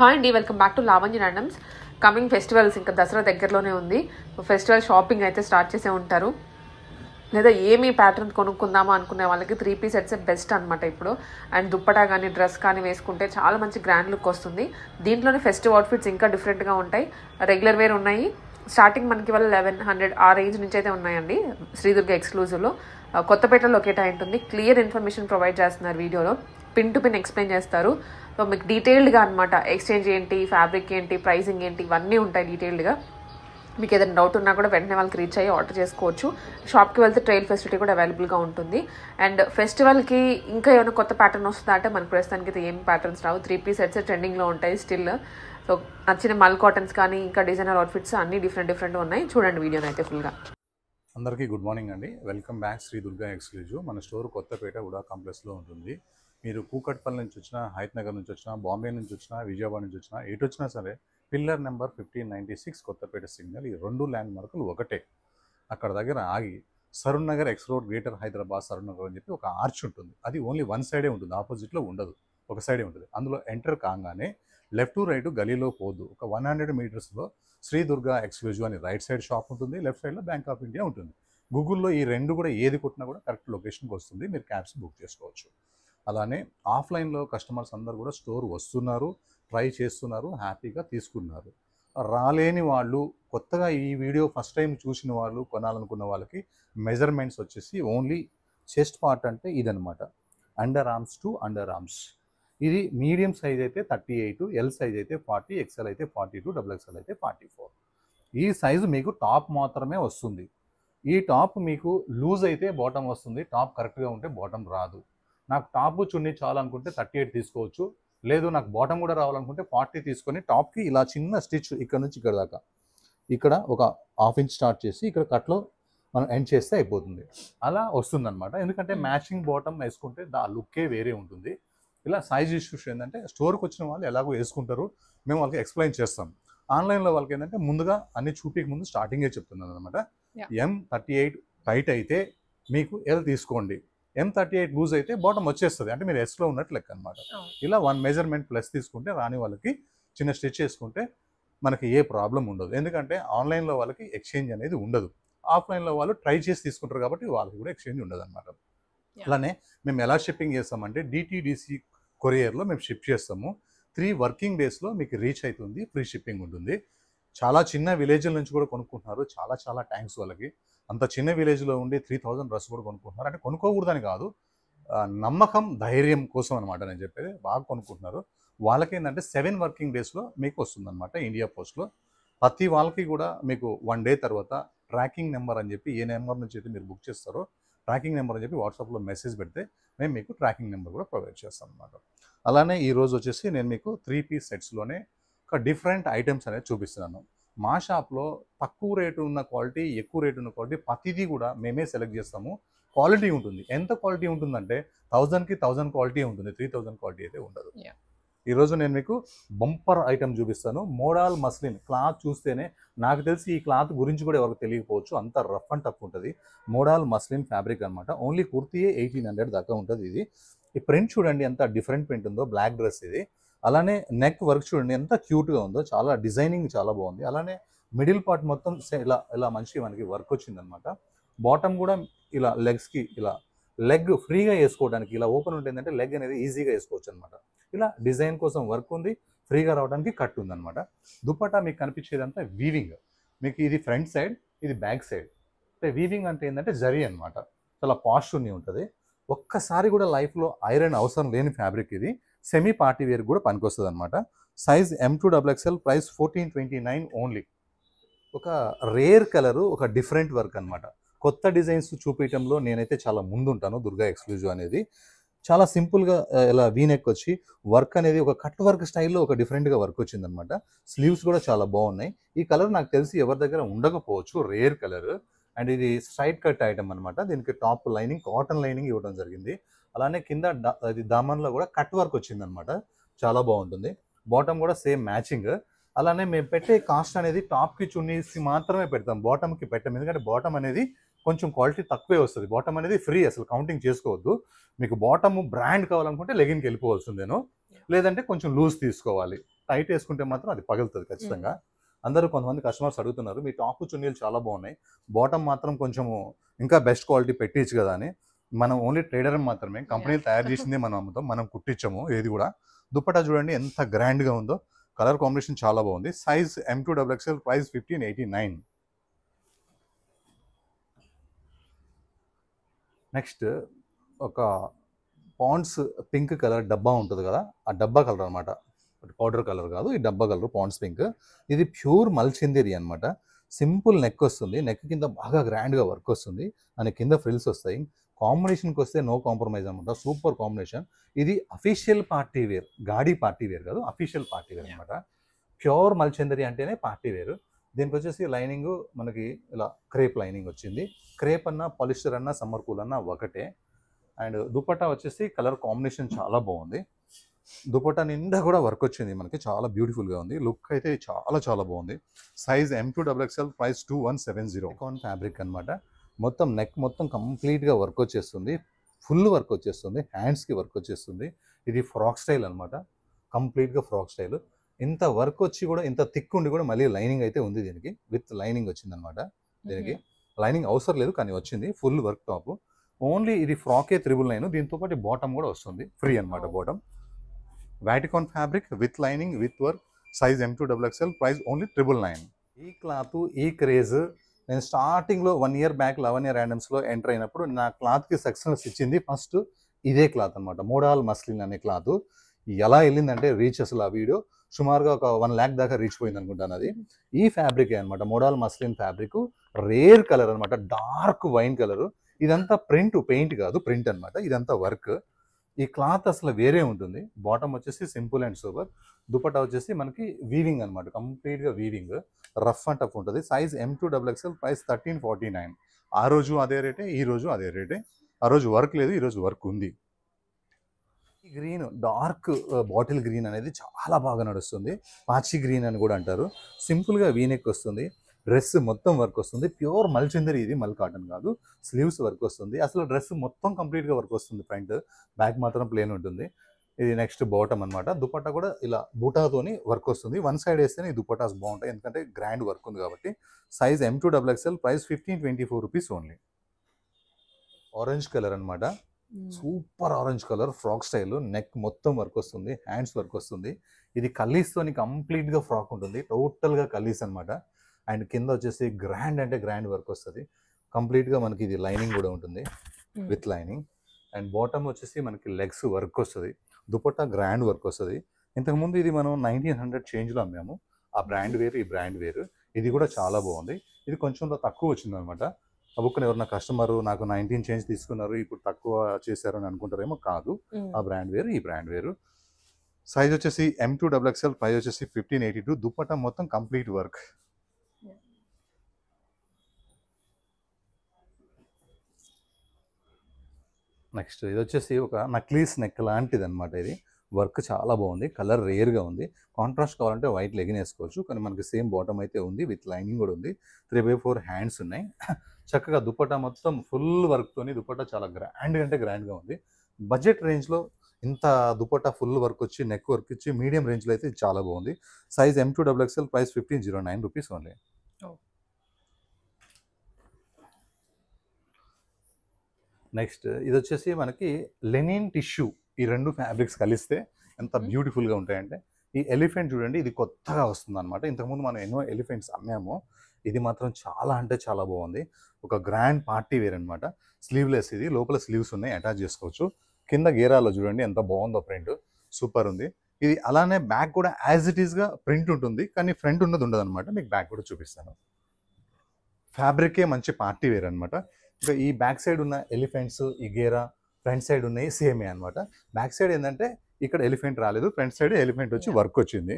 Hi అండి, welcome back to Lavanya randoms. Coming festivals ఇంకా దసరా దగ్గరలోనే ఉంది. ఫెస్టివల్ షాపింగ్ అయితే స్టార్ట్ చేసే ఉంటారు, లేదా ఏమీ ప్యాటర్న్ కొనుక్కుందామా అనుకునే వాళ్ళకి 3 పీస్ సెట్స్ బెస్ట్ అనమాట ఇప్పుడు. అండ్ దుప్పటా కానీ డ్రెస్ కానీ వేసుకుంటే చాలా మంచి గ్రాండ్ లుక్ వస్తుంది. దీంట్లోనే ఫెస్టివ్ అవుట్ఫిట్స్ ఇంకా డిఫరెంట్గా ఉంటాయి. రెగ్యులర్ వేర్ ఉన్నాయి. స్టార్టింగ్ మనకి వాళ్ళ 1100 ఆ రేంజ్ నుంచి అయితే ఉన్నాయండి. శ్రీదుర్గ ఎక్స్క్లూజివ్లో కొత్తపేటలో లొకేట్ అయి ఉంటుంది. క్లియర్ ఇన్ఫర్మేషన్ ప్రొవైడ్ చేస్తున్నారు వీడియోలో. పిన్ టు పిన్ ఎక్స్ప్లెయిన్ చేస్తారు. సో మీకు డీటెయిల్డ్గా అనమాట ఎక్స్చేంజ్ ఏంటి, ఫ్యాబ్రిక్ ఏంటి, ప్రైసింగ్ ఏంటి, ఇవన్నీ ఉంటాయి డీటెయిల్డ్గా. మీకు ఏదైనా డౌట్ ఉన్నా కూడా వెంటనే వాళ్ళకి రీచ్ అయ్యి ఆర్డర్ చేసుకోవచ్చు. షాప్కి వెళ్తే ట్రైల్ ఫెసిలిటీ కూడా అవైలబుల్గా ఉంటుంది. అండ్ ఫెస్టివల్కి ఇంకా ఏమైనా కొత్త ప్యాటర్న్ వస్తుందా అంటే మనకు ప్రస్తుతానికి అయితే ఏం ప్యాటర్న్స్ రావు. 3 పీస్ సెట్స్ ట్రెండింగ్లో ఉంటాయి స్టిల్. సో నచ్చిన మల్ కాటన్స్ కానీ ఇంకా డిజైనర్ అవుట్ఫిట్స్ అన్నీ డిఫరెంట్ ఉన్నాయి. చూడండి వీడియోని అయితే ఫుల్గా. అందరికీ గుడ్ మార్నింగ్ అండి. Welcome back Sri Durga exclusive. మన స్టోర్ కొత్తపేట ఉడా కాంప్లెక్స్లో ఉంటుంది. మీరు కూకట్పల్లి నుంచి వచ్చినా, హైత్ నగర్ నుంచి వచ్చినా, బాంబే నుంచి వచ్చినా, విజయవాడ నుంచి వచ్చినా, ఎటు వచ్చినా సరే పిల్లర్ నెంబర్ 1596 కొత్తపేట సిగ్నల్, ఈ రెండు ల్యాండ్ మార్కులు ఒకటే. అక్కడ దగ్గర ఆగి Saroor Nagar X road greater Hyderabad Saroor Nagar అని చెప్పి ఒక ఆర్చ్ ఉంటుంది. అది ఓన్లీ వన్ సైడే ఉంటుంది, ఆపోజిట్లో ఉండదు, ఒక సైడే ఉంటుంది. అందులో ఎంటర్ కాగానే లెఫ్ట్ టు రైట్ గలీలో పోదు, ఒక 100 మీటర్స్లో శ్రీ దుర్గా ఎక్స్క్లూజివ్ అని రైట్ సైడ్ షాప్ ఉంటుంది, లెఫ్ట్ సైడ్లో బ్యాంక్ ఆఫ్ ఇండియా ఉంటుంది. గూగుల్లో ఈ రెండు కూడా ఏది కొట్టినా కూడా కరెక్ట్ లొకేషన్కి వస్తుంది. మీరు క్యాబ్స్ బుక్ చేసుకోవచ్చు. అలానే ఆఫ్లైన్లో కస్టమర్స్ అందరూ కూడా స్టోర్ వస్తున్నారు, ట్రై చేస్తున్నారు, హ్యాపీగా తీసుకున్నారు. రాలేని వాళ్ళు, కొత్తగా ఈ వీడియో ఫస్ట్ టైం చూసిన వాళ్ళు, కొనాలనుకున్న వాళ్ళకి మెజర్మెంట్స్ వచ్చేసి ఓన్లీ చెస్ట్ పార్ట్ అంటే ఇదనమాట. Under arms to under arms. ఇది మీడియం సైజ్ అయితే 38, ఎల్ సైజ్ అయితే 40, ఎక్స్ఎల్ అయితే 42, డబుల్ ఎక్స్ఎల్ అయితే 44. ఈ సైజు మీకు టాప్ మాత్రమే వస్తుంది. ఈ టాప్ మీకు లూజ్ అయితే బాటమ్ వస్తుంది, టాప్ కరెక్ట్గా ఉంటే బాటమ్ రాదు. నాకు టాప్ చున్నీ చాలనుకుంటే 38 తీసుకోవచ్చు, లేదు నాకు బాటమ్ కూడా రావాలనుకుంటే 40 తీసుకొని టాప్కి ఇలా చిన్న స్టిచ్ ఇక్కడ నుంచి ఇక్కడ దాకా, ఇక్కడ ఒక ½ ఇంచ్ స్టార్ట్ చేసి ఇక్కడ కట్లో మనం ఎండ్ చేస్తే అయిపోతుంది. అలా వస్తుందన్నమాట. ఎందుకంటే మ్యాచింగ్ బాటమ్ వేసుకుంటే దా లుక్కే వేరే ఉంటుంది. ఇలా సైజ్ ఇష్యూస్ ఏంటంటే స్టోర్కి వచ్చిన వాళ్ళు ఎలాగో వేసుకుంటారు, మేము వాళ్ళకి ఎక్స్ప్లెయిన్ చేస్తాం. ఆన్లైన్లో వాళ్ళకి ఏంటంటే ముందుగా అన్ని చూపిక ముందు స్టార్టింగే చెప్తున్నాను అనమాట. M38 టైట్ అయితే మీకు ఎల్ తీసుకోండి, M38 లూజ్ అయితే బాటమ్ వచ్చేస్తుంది, అంటే మీరు ఎస్లో ఉన్నట్టు లెక్క అనమాట. ఇలా 1 మెజర్మెంట్ ప్లస్ తీసుకుంటే రాని వాళ్ళకి చిన్న స్టిచ్ చేసుకుంటే మనకి ఏ ప్రాబ్లం ఉండదు. ఎందుకంటే ఆన్లైన్లో వాళ్ళకి ఎక్స్చేంజ్ అనేది ఉండదు, ఆఫ్లైన్లో వాళ్ళు ట్రై చేసి తీసుకుంటారు కాబట్టి వాళ్ళకి కూడా ఎక్స్చేంజ్ ఉండదు అనమాట. అలానే మేము ఎలా షిప్పింగ్ చేస్తామంటే DTDC కొరియర్లో మేము షిప్ చేస్తాము. 3 వర్కింగ్ డేస్లో మీకు రీచ్ అవుతుంది, ఫ్రీ షిప్పింగ్ ఉంటుంది. చాలా చిన్న విలేజ్ల నుంచి కూడా కొనుక్కుంటున్నారు, చాలా చాలా థ్యాంక్స్ వాళ్ళకి. అంత చిన్న విలేజ్లో ఉండి 3000 డ్రెస్ కూడా కొనుక్కుంటున్నారు. అంటే కొనుక్కోకూడదని కాదు, నమ్మకం ధైర్యం కోసం అనమాట నేను చెప్పేది. బాగా కొనుక్కుంటున్నారు. వాళ్ళకి ఏంటంటే 7 వర్కింగ్ డేస్లో మీకు వస్తుందన్నమాట ఇండియా పోస్ట్లో. ప్రతి వాళ్ళకి కూడా మీకు 1 డే తర్వాత ట్రాకింగ్ నెంబర్ అని చెప్పి, ఏ నెంబర్ నుంచి అయితే మీరు బుక్ చేస్తారో ట్రాకింగ్ నెంబర్ అని చెప్పి వాట్సాప్లో మెసేజ్ పెడితే మేము మీకు ట్రాకింగ్ నెంబర్ కూడా ప్రొవైడ్ చేస్తాం అనమాట. అలానే ఈరోజు వచ్చేసి నేను మీకు 3 పీస్ సెట్స్లోనే ఒక డిఫరెంట్ ఐటమ్స్ అనేది చూపిస్తున్నాను. మా షాప్లో తక్కువ రేటు ఉన్న క్వాలిటీ, ఎక్కువ రేటు ఉన్న క్వాలిటీ ప్రతిదీ కూడా మేమే సెలెక్ట్ చేస్తాము. క్వాలిటీ ఉంటుంది. ఎంత క్వాలిటీ ఉంటుందంటే 1000కి 1000 క్వాలిటీ ఉంటుంది, 3000 క్వాలిటీ అయితే ఉండదు. ఈరోజు నేను మీకు బంపర్ ఐటమ్ చూపిస్తాను. మోడల్ మస్లిన్ క్లాత్ చూస్తేనే నాకు తెలిసి ఈ క్లాత్ గురించి కూడా ఎవరికి తెలియకపోవచ్చు, అంత రఫ్ అండ్ టఫ్ ఉంటుంది. మోడల్ మస్లిన్ ఫ్యాబ్రిక్ అనమాట. ఓన్లీ కుర్తీయే 1800 దాకా ఉంటుంది. ఇది ఈ ప్రింట్ చూడండి ఎంత డిఫరెంట్ ప్రింట్ ఉందో, బ్లాక్ డ్రెస్ ఇది. అలానే నెక్ వర్క్ చూడండి ఎంత క్యూట్గా ఉందో, చాలా డిజైనింగ్ చాలా బాగుంది. అలానే మిడిల్ పార్ట్ మొత్తం ఇలా ఇలా మంచి మనకి వర్క్ వచ్చిందనమాట. బాటమ్ కూడా ఇలా లెగ్స్కి ఇలా లెగ్ ఫ్రీగా వేసుకోవడానికి ఇలా ఓపెన్ ఉంటుందంటే లెగ్ అనేది ఈజీగా వేసుకోవచ్చు అనమాట. ఇలా డిజైన్ కోసం వర్క్ ఉంది, ఫ్రీగా రావడానికి కట్ ఉందన్నమాట. దుపట్టా మీకు కనిపించేదంతా వీవింగ్. మీకు ఇది ఫ్రంట్ సైడ్, ఇది బ్యాక్ సైడ్. అంటే వీవింగ్ అంటే ఏంటంటే జరీ అనమాట. చాలా పాష్ ఉంటుంది. ఒక్కసారి కూడా లైఫ్లో ఐరన్ అవసరం లేని ఫ్యాబ్రిక్ ఇది. సెమీ పార్టీ వేర్ కూడా పనికొస్తుంది అనమాట. Size M2XXL, price 1429 only. ఒక రేర్ కలరు, ఒక డిఫరెంట్ వర్క్ అనమాట. కొత్త డిజైన్స్ చూపించడంలో నేనైతే చాలా ముందుంటాను. దుర్గా ఎక్స్క్లూజివ్ అనేది చాలా సింపుల్గా ఇలా వీనెక్ వచ్చి వర్క్ అనేది ఒక కట్ వర్క్ స్టైల్లో ఒక డిఫరెంట్గా వర్క్ వచ్చిందనమాట. స్లీవ్స్ కూడా చాలా బాగున్నాయి. ఈ కలర్ నాకు తెలిసి ఎవరి దగ్గర ఉండకపోవచ్చు, రేర్ కలర్. అండ్ ఇది స్ట్రైట్ కట్ ఐటమ్ అనమాట. దీనికి టాప్ లైనింగ్ కాటన్ లైనింగ్ ఇవ్వడం జరిగింది. అలానే కింద ఇది దామన్లో కూడా కట్ వర్క్ వచ్చిందనమాట, చాలా బాగుంటుంది. బాటమ్ కూడా సేమ్ మ్యాచింగ్. అలానే మేము పెట్టే కాస్ట్ అనేది టాప్కి చున్నీస్కి మాత్రమే పెడతాం, బాటమ్కి పెట్టాం. ఎందుకంటే బాటమ్ అనేది కొంచెం క్వాలిటీ తక్కువే వస్తుంది. బాటమ్ అనేది ఫ్రీ, అసలు కౌంటింగ్ చేసుకోవద్దు. మీకు బాటమ్ బ్రాండ్ కావాలనుకుంటే లెగిన్కి వెళ్ళిపోవాల్సిందేను, లేదంటే కొంచెం లూజ్ తీసుకోవాలి. టైట్ వేసుకుంటే మాత్రం అది పగులుతుంది ఖచ్చితంగా. అందరూ కొంతమంది కస్టమర్స్ అడుగుతున్నారు, మీ టాప్ చున్నీలు చాలా బాగున్నాయి, బాటమ్ మాత్రం కొంచెము ఇంకా బెస్ట్ క్వాలిటీ పెట్టించు కదా అని. మనం ఓన్లీ ట్రేడర్ మాత్రమే, కంపెనీలు తయారు చేసిందే మనం అమ్ముతాం, మనం కుట్టించము ఏది కూడా. దుప్పటా చూడండి ఎంత గ్రాండ్గా ఉందో, కలర్ కాంబినేషన్ చాలా బాగుంది. Size M2XXL, price 1589. నెక్స్ట్ ఒక పాండ్స్ పింక్ కలర్ డబ్బా ఉంటుంది కదా, ఆ డబ్బా కలర్ అనమాట, పౌడర్ కలర్ కాదు, ఈ డబ్బా కలర్ పాండ్స్ పింక్. ఇది ప్యూర్ మల్చిందేరి అనమాట. సింపుల్ నెక్ వస్తుంది, నెక్ కింద బాగా గ్రాండ్గా వర్క్ వస్తుంది, దాని కింద ఫ్రిల్స్ వస్తాయి. కాంబినేషన్కి వస్తే నో కాంప్రమైజ్ అనమాట, సూపర్ కాంబినేషన్. ఇది అఫీషియల్ పార్టీ వేర్, గాడి పార్టీ వేర్ కాదు, అఫీషియల్ పార్టీ వేర్ అనమాట. ప్యూర్ మల్చిందరి అంటేనే పార్టీ వేర్. దీనికి వచ్చేసి లైనింగ్ మనకి ఇలా క్రేప్ లైనింగ్ వచ్చింది. క్రేప్ అన్నా పాలిస్టర్ అన్నా సమ్మర్ కూల్ అన్నా ఒకటే. అండ్ దుపట్టా వచ్చేసి కలర్ కాంబినేషన్ చాలా బాగుంది. దుపట్టా నిండా కూడా వర్క్ వచ్చింది మనకి, చాలా బ్యూటిఫుల్గా ఉంది. లుక్ అయితే చాలా చాలా బాగుంది. Size M2XXL, price 2170. కాన్ ఫ్యాబ్రిక్ అనమాట. మొత్తం నెక్ మొత్తం కంప్లీట్గా వర్క్ వచ్చేస్తుంది, ఫుల్ వర్క్ వచ్చేస్తుంది, హ్యాండ్స్కి వర్క్ వచ్చేస్తుంది. ఇది ఫ్రాక్ స్టైల్ అనమాట, కంప్లీట్గా ఫ్రాక్ స్టైల్. ఇంత వర్క్ వచ్చి కూడా, ఇంత థిక్ ఉండి కూడా మళ్ళీ లైనింగ్ అయితే ఉంది దీనికి, విత్ లైనింగ్ వచ్చింది అనమాట. దీనికి లైనింగ్ అవసరం లేదు కానీ వచ్చింది, ఫుల్ వర్క్ టాప్. ఓన్లీ ఇది ఫ్రాకే 999, దీంతో పాటు బాటమ్ కూడా వస్తుంది ఫ్రీ అనమాట. Bottom Vatican fabric with lining with work, size M2XXL, price only 999. ఈ క్లాత్, ఈ క్రేజ్ నేను స్టార్టింగ్లో 1 year బ్యాక్ లవణ్య ర్యాండమ్స్లో ఎంటర్ అయినప్పుడు నా క్లాత్కి సక్సెస్ ఇచ్చింది ఫస్ట్ ఇదే క్లాత్ అనమాట, మోడాల్ మస్లిన్ అనే క్లాత్. ఎలా వెళ్ళిందంటే రీచ్, అసలు ఆ వీడియో సుమారుగా ఒక 1 lakh దాకా రీచ్ పోయింది అనుకుంటాను. అది ఈ ఫ్యాబ్రికే అనమాట, modal muslin fabric. Rare colour అనమాట, డార్క్ వైన్ కలర్. ఇదంతా ప్రింట్, పెయింట్ కాదు, ప్రింట్ అనమాట. ఇదంతా వర్క్. ఈ క్లాత్ అసలు వేరే ఉంటుంది. బాటమ్ వచ్చేసి సింపుల్ అండ్ సూపర్. దుపట్టా వచ్చేసి మనకి వీవింగ్ అనమాట, కంప్లీట్గా వీవింగ్, రఫ్ అండ్ టఫ్ ఉంటుంది. Size M2XXL, price 1349. ఆ రోజు అదే రేటే, ఈ రోజు అదే రేటే. ఆ రోజు వర్క్ లేదు, ఈ రోజు వర్క్ ఉంది. ఈ గ్రీన్, డార్క్ బాటిల్ గ్రీన్ అనేది చాలా బాగా నడుస్తుంది. పాచి గ్రీన్ అని కూడా అంటారు. సింపుల్గా వీనెక్ వస్తుంది, డ్రెస్ మొత్తం వర్క్ వస్తుంది. ప్యూర్ మల్చిందరి, ఇది మల్ కాటన్ కాదు. స్లీవ్స్ వర్క్ వస్తుంది, అసలు డ్రెస్ మొత్తం కంప్లీట్గా వర్క్ వస్తుంది. ఫ్రంట్ బ్యాక్ మాత్రం ప్లేన్ ఉంటుంది. ఇది నెక్స్ట్ బాటమ్ అనమాట. దుపట్టా కూడా ఇలా బూటాతోని వర్క్ వస్తుంది. వన్ సైడ్ వేస్తేనే ఈ దుపట్టాస్ బాగుంటాయి, ఎందుకంటే గ్రాండ్ వర్క్ ఉంది కాబట్టి. Size M2XXL, price 1524 rupees only. Orange colour అనమాట, super orange colour, frock style. Neck మొత్తం వర్క్ వస్తుంది, హ్యాండ్స్ వర్క్ వస్తుంది. ఇది కల్లీస్తోని కంప్లీట్గా ఫ్రాక్ ఉంటుంది, టోటల్గా కల్లీస్ అనమాట. అండ్ కింద వచ్చేసి గ్రాండ్ అంటే గ్రాండ్ వర్క్ వస్తుంది కంప్లీట్గా. మనకి ఇది లైనింగ్ కూడా ఉంటుంది విత్ లైనింగ్. అండ్ బాటమ్ వచ్చేసి మనకి లెగ్స్ వర్క్ వస్తుంది. దుపట్టా గ్రాండ్ వర్క్ వస్తుంది. ఇంతకుముందు ఇది మనం 1900 చేంజ్లో అమ్మాము. ఆ బ్రాండ్ వేరు, ఈ బ్రాండ్ వేరు. ఇది కూడా చాలా బాగుంది. ఇది కొంచెం తక్కువ వచ్చింది అనమాట. ఆ బుక్ ఎవరన్నా కస్టమర్ నాకు 19 చేంజ్ తీసుకున్నారు, ఇప్పుడు తక్కువ చేశారు అని అనుకుంటారేమో, కాదు. ఆ బ్రాండ్ వేరు, ఈ బ్రాండ్ వేరు. సైజ్ వచ్చేసి M2XXL, ప్రైస్ వచ్చేసి 1582. దుపట్టా మొత్తం కంప్లీట్ వర్క్. నెక్స్ట్ ఇది వచ్చేసి ఒక నక్లీస్ నెక్ లాంటిది అనమాట. ఇది వర్క్ చాలా బాగుంది, కలర్ రేర్గా ఉంది. కాంట్రాస్ట్ కావాలంటే వైట్ లెగిన్ వేసుకోవచ్చు, కానీ మనకి సేమ్ బాటమ్ అయితే ఉంది, విత్ లైనింగ్ కూడా ఉంది. 3/4 హ్యాండ్స్ ఉన్నాయి. చక్కగా దుపట్టా మొత్తం ఫుల్ వర్క్తోని, దుపట్టా చాలా గ్రాండ్ అంటే గ్రాండ్గా ఉంది. బడ్జెట్ రేంజ్లో ఇంత దుపట్టా ఫుల్ వర్క్ వచ్చి, నెక్ వర్క్ ఇచ్చి, మీడియం రేంజ్లో అయితే చాలా బాగుంది. Size M2XXL, price 1509 rupees only. Next ఇది వచ్చేసి మనకి లెనిన్ టిష్యూ. ఈ రెండు ఫ్యాబ్రిక్స్ కలిస్తే ఎంత బ్యూటిఫుల్గా ఉంటాయంటే, ఈ ఎలిఫెంట్ చూడండి, ఇది కొత్తగా వస్తుంది అనమాట. ఇంతకుముందు మనం ఎన్నో ఎలిఫెంట్స్ అమ్మాము, ఇది మాత్రం చాలా అంటే చాలా బాగుంది. ఒక గ్రాండ్ పార్టీ వేర్ అనమాట. స్లీవ్లెస్, ఇది లోపల స్లీవ్స్ ఉన్నాయి, అటాచ్ చేసుకోవచ్చు. కింద గేరాలో చూడండి ఎంత బాగుందో ప్రింట్, సూపర్ ఉంది. ఇది అలానే బ్యాక్ కూడా యాజ్ ఇట్ ఈస్గా ప్రింట్ ఉంటుంది, కానీ ఫ్రంట్ ఉన్నది ఉండదు అనమాట. మీకు బ్యాక్ కూడా చూపిస్తాను. ఫ్యాబ్రికే మంచి పార్టీ వేర్ అనమాట. ఇంకా ఈ బ్యాక్ సైడ్ ఉన్న ఎలిఫెంట్స్, ఈ గేరా, ఫ్రంట్ సైడ్ ఉన్నాయి సేమే అనమాట. బ్యాక్ సైడ్ ఏంటంటే ఇక్కడ ఎలిఫెంట్ రాలేదు, ఫ్రంట్ సైడ్ ఎలిఫెంట్ వచ్చి వర్క్ వచ్చింది.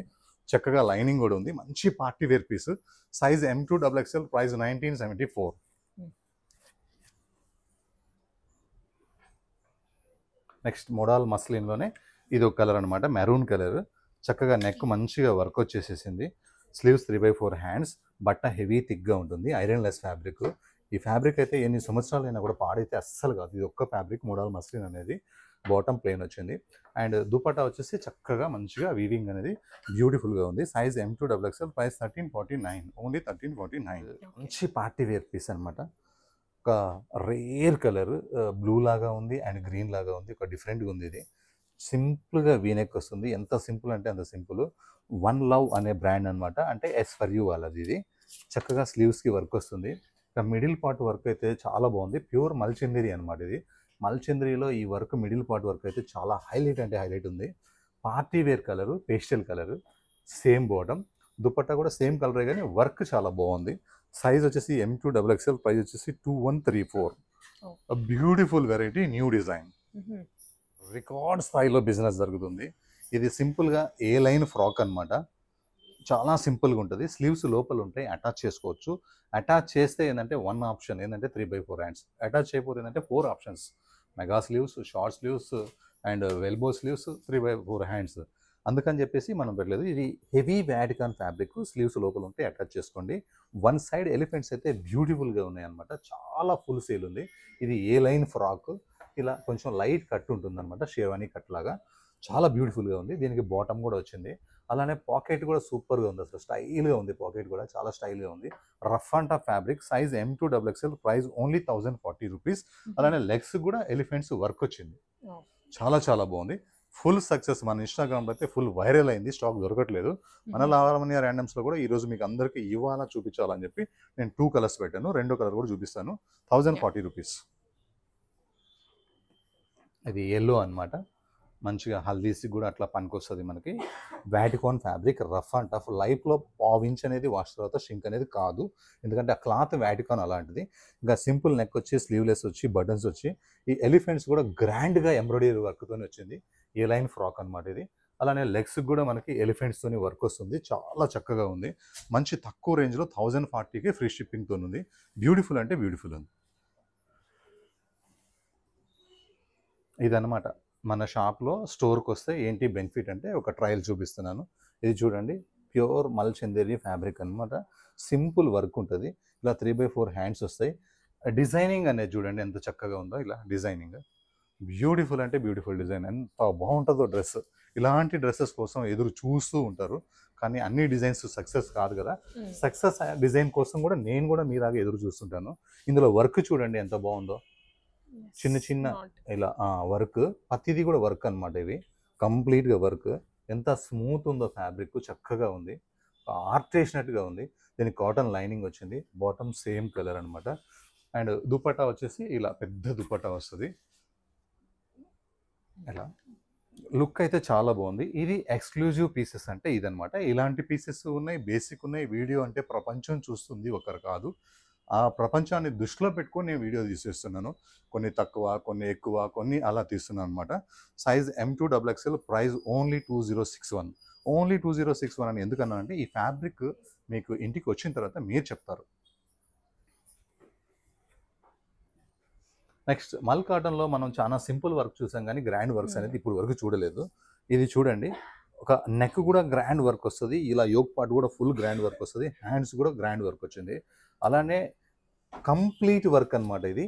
చక్కగా లైనింగ్ కూడా ఉంది, మంచి party wear piece. Size M2XXL, price 1974. Next modal మస్లిన్లోనే ఇది ఒక కలర్ అనమాట, మెరూన్ కలర్. చక్కగా నెక్ మంచిగా వర్క్ వచ్చేసేసింది. Sleeves 3/4 hands. బట్ట హెవీ థిక్గా ఉంటుంది, ఐరన్ లెస్ ఫ్యాబ్రిక్. ఈ ఫ్యాబ్రిక్ అయితే ఎన్ని సంవత్సరాలైనా కూడా పాడైతే అస్సలు కాదు. ఇది ఒక్క ఫ్యాబ్రిక్, మోడాల్ మస్లిన్ అనేది. బాటమ్ ప్లెయిన్ వచ్చింది. అండ్ దుపట్టా వచ్చేసి చక్కగా మంచిగా వీవింగ్ అనేది బ్యూటిఫుల్గా ఉంది. Size M2XXL, price 1349, only 1349. మంచి పార్టీ వేర్ పీస్ అనమాట. ఒక రేర్ కలర్ బ్లూ లాగా ఉంది అండ్ గ్రీన్ లాగా ఉంది. ఒక డిఫరెంట్గా ఉంది. ఇది సింపుల్గా వీనెక్ వస్తుంది. ఎంత సింపుల్ అంటే అంత సింపుల్. వన్ లవ్ అనే బ్రాండ్ అనమాట. అంటే S4U వాళ్ళది. ఇది చక్కగా స్లీవ్స్కి వర్క్ వస్తుంది. ఇక మిడిల్ పార్ట్ వర్క్ అయితే చాలా బాగుంది. ప్యూర్ మల్చందరి అనమాట. ఇది మల్చందరిలో ఈ వర్క్ మిడిల్ పార్ట్ వర్క్ అయితే చాలా హైలైట్ అంటే హైలైట్ ఉంది. Party wear colour, pastel colour, same bottom. Dupatta కూడా సేమ్ కలరే కానీ వర్క్ చాలా బాగుంది. సైజ్ వచ్చేసి M2XXL, ప్రైస్ వచ్చేసి 2134. Beautiful variety, new design, record స్థాయిలో బిజినెస్ జరుగుతుంది. ఇది సింపుల్గా ఏ లైన్ ఫ్రాక్ అనమాట. చాలా సింపుల్గా ఉంటుంది. స్లీవ్స్ లోపల ఉంటాయి, అటాచ్ చేసుకోవచ్చు. అటాచ్ చేస్తే ఏంటంటే వన్ ఆప్షన్ ఏంటంటే 3/4 హ్యాండ్స్. అటాచ్ చేయకపోతే ఏంటంటే 4 options: mega sleeves, short sleeves and elbow sleeves, 3/4 hands. అందుకని చెప్పేసి మనం పెట్టలేదు. ఇది హెవీ వ్యాటికాన్ ఫ్యాబ్రిక్. స్లీవ్స్ లోపల ఉంటే అటాచ్ చేసుకోండి. వన్ సైడ్ ఎలిఫెంట్స్ అయితే బ్యూటిఫుల్గా ఉన్నాయన్నమాట. చాలా ఫుల్ సేల్ ఉంది. ఇది ఏ లైన్ ఫ్రాక్, ఇలా కొంచెం లైట్ కట్ ఉంటుందన్నమాట, షేర్వానీ కట్ లాగా. చాలా బ్యూటిఫుల్గా ఉంది. దీనికి బాటమ్ కూడా వచ్చింది. అలానే పాకెట్ కూడా సూపర్గా ఉంది. అసలు స్టైల్గా ఉంది. పాకెట్ కూడా చాలా స్టైల్గా ఉంది. Rough and tough fabric. Size M2XXL, price only 1040 rupees. అలానే లెగ్స్ కూడా ఎలిఫెంట్స్ వర్క్ వచ్చింది. చాలా చాలా బాగుంది. Full success. మన ఇన్స్టాగ్రామ్లో అయితే ఫుల్ వైరల్ అయింది. స్టాక్ దొరకట్లేదు. మన లావణ్య ర్యాండమ్స్లో కూడా ఈరోజు మీకు అందరికీ ఇవ్వాలా చూపించాలని చెప్పి నేను 2 కలర్స్ పెట్టాను. రెండో కలర్ కూడా చూపిస్తాను. 1040 రూపీస్. ఇది ఎల్లో అనమాట. మంచిగా హల్దీస్కి కూడా అట్లా పనికొస్తుంది మనకి. వ్యాటికాన్ ఫ్యాబ్రిక్, రఫ్ అండ్ టఫ్. లైఫ్లో 1/2 ఇంచ్ అనేది వాష్ తర్వాత షింక్ అనేది కాదు. ఎందుకంటే ఆ క్లాత్ వ్యాటికాన్ అలాంటిది. ఇంకా సింపుల్ నెక్ వచ్చి, స్లీవ్లెస్ వచ్చి, బటన్స్ వచ్చి, ఈ ఎలిఫెంట్స్ కూడా గ్రాండ్గా ఎంబ్రాయిడరీ వర్క్తో వచ్చింది. ఏ లైన్ ఫ్రాక్ అనమాట ఇది. అలానే లెగ్స్ కూడా మనకి ఎలిఫెంట్స్తోని వర్క్ వస్తుంది. చాలా చక్కగా ఉంది. మంచి తక్కువ రేంజ్లో 1040కి ఫ్రీ షిప్పింగ్తో ఉంది. బ్యూటిఫుల్ అంటే బ్యూటిఫుల్ ఉంది. ఇదన్నమాట మన షాప్లో. స్టోర్కి వస్తే ఏంటి బెనిఫిట్ అంటే ఒక ట్రయల్ చూపిస్తున్నాను. ఇది చూడండి, ప్యూర్ మల్చందేరి ఫ్యాబ్రిక్ అనమాట. సింపుల్ వర్క్ ఉంటుంది. ఇలా 3/4 హ్యాండ్స్ వస్తాయి. డిజైనింగ్ అనేది చూడండి ఎంత చక్కగా ఉందో. ఇలా డిజైనింగ్ బ్యూటిఫుల్ అంటే బ్యూటిఫుల్ డిజైన్. ఎంత బాగుంటుందో డ్రెస్. ఇలాంటి డ్రెస్సెస్ కోసం ఎదురు చూస్తూ ఉంటారు. కానీ అన్ని డిజైన్స్ సక్సెస్ కాదు కదా. సక్సెస్ డిజైన్ కోసం కూడా నేను కూడా మీలాగా ఎదురు చూస్తుంటాను. ఇందులో వర్క్ చూడండి ఎంత బాగుందో. చిన్న చిన్న ఇలా వర్క్, ప్రతిదీ కూడా వర్క్ అనమాట. ఇవి కంప్లీట్గా వర్క్. ఎంత స్మూత్ ఉందో ఫ్యాబ్రిక్. చక్కగా ఉంది. ఆర్ట్ వేసినట్టుగా ఉంది. దీనికి కాటన్ లైనింగ్ వచ్చింది. బాటమ్ సేమ్ కలర్ అనమాట. అండ్ దుపట్టా వచ్చేసి ఇలా పెద్ద దుపట్టా వస్తుంది. ఇలా లుక్ అయితే చాలా బాగుంది. ఇది ఎక్స్క్లూజివ్ పీసెస్ అంటే ఇదనమాట. ఇలాంటి పీసెస్ ఉన్నాయి, బేసిక్ ఉన్నాయి. వీడియో అంటే ప్రపంచం చూస్తుంది, ఒకరు కాదు. ఆ ప్రపంచాన్ని దృష్టిలో పెట్టుకొని నేను వీడియో తీసేస్తున్నాను. కొన్ని తక్కువ, కొన్ని ఎక్కువ, కొన్ని అలా తీస్తున్నాను అనమాట. Size M2XXL, price only 2061. Only 2061 అని ఎందుకన్నానంటే ఈ ఫ్యాబ్రిక్ మీకు ఇంటికి వచ్చిన తర్వాత మీరు చెప్తారు. నెక్స్ట్ మల్ కాటన్లో మనం చాలా సింపుల్ వర్క్ చూసాం కానీ గ్రాండ్ వర్క్స్ అనేది ఇప్పుడు వరకు చూడలేదు. ఇది చూడండి, ఒక నెక్ కూడా గ్రాండ్ వర్క్ వస్తుంది. ఇలా యోక్ పార్ట్ కూడా ఫుల్ గ్రాండ్ వర్క్ వస్తుంది. హ్యాండ్స్ కూడా గ్రాండ్ వర్క్ వచ్చింది. అలానే కంప్లీట్ వర్క్ అనమాట. ఇది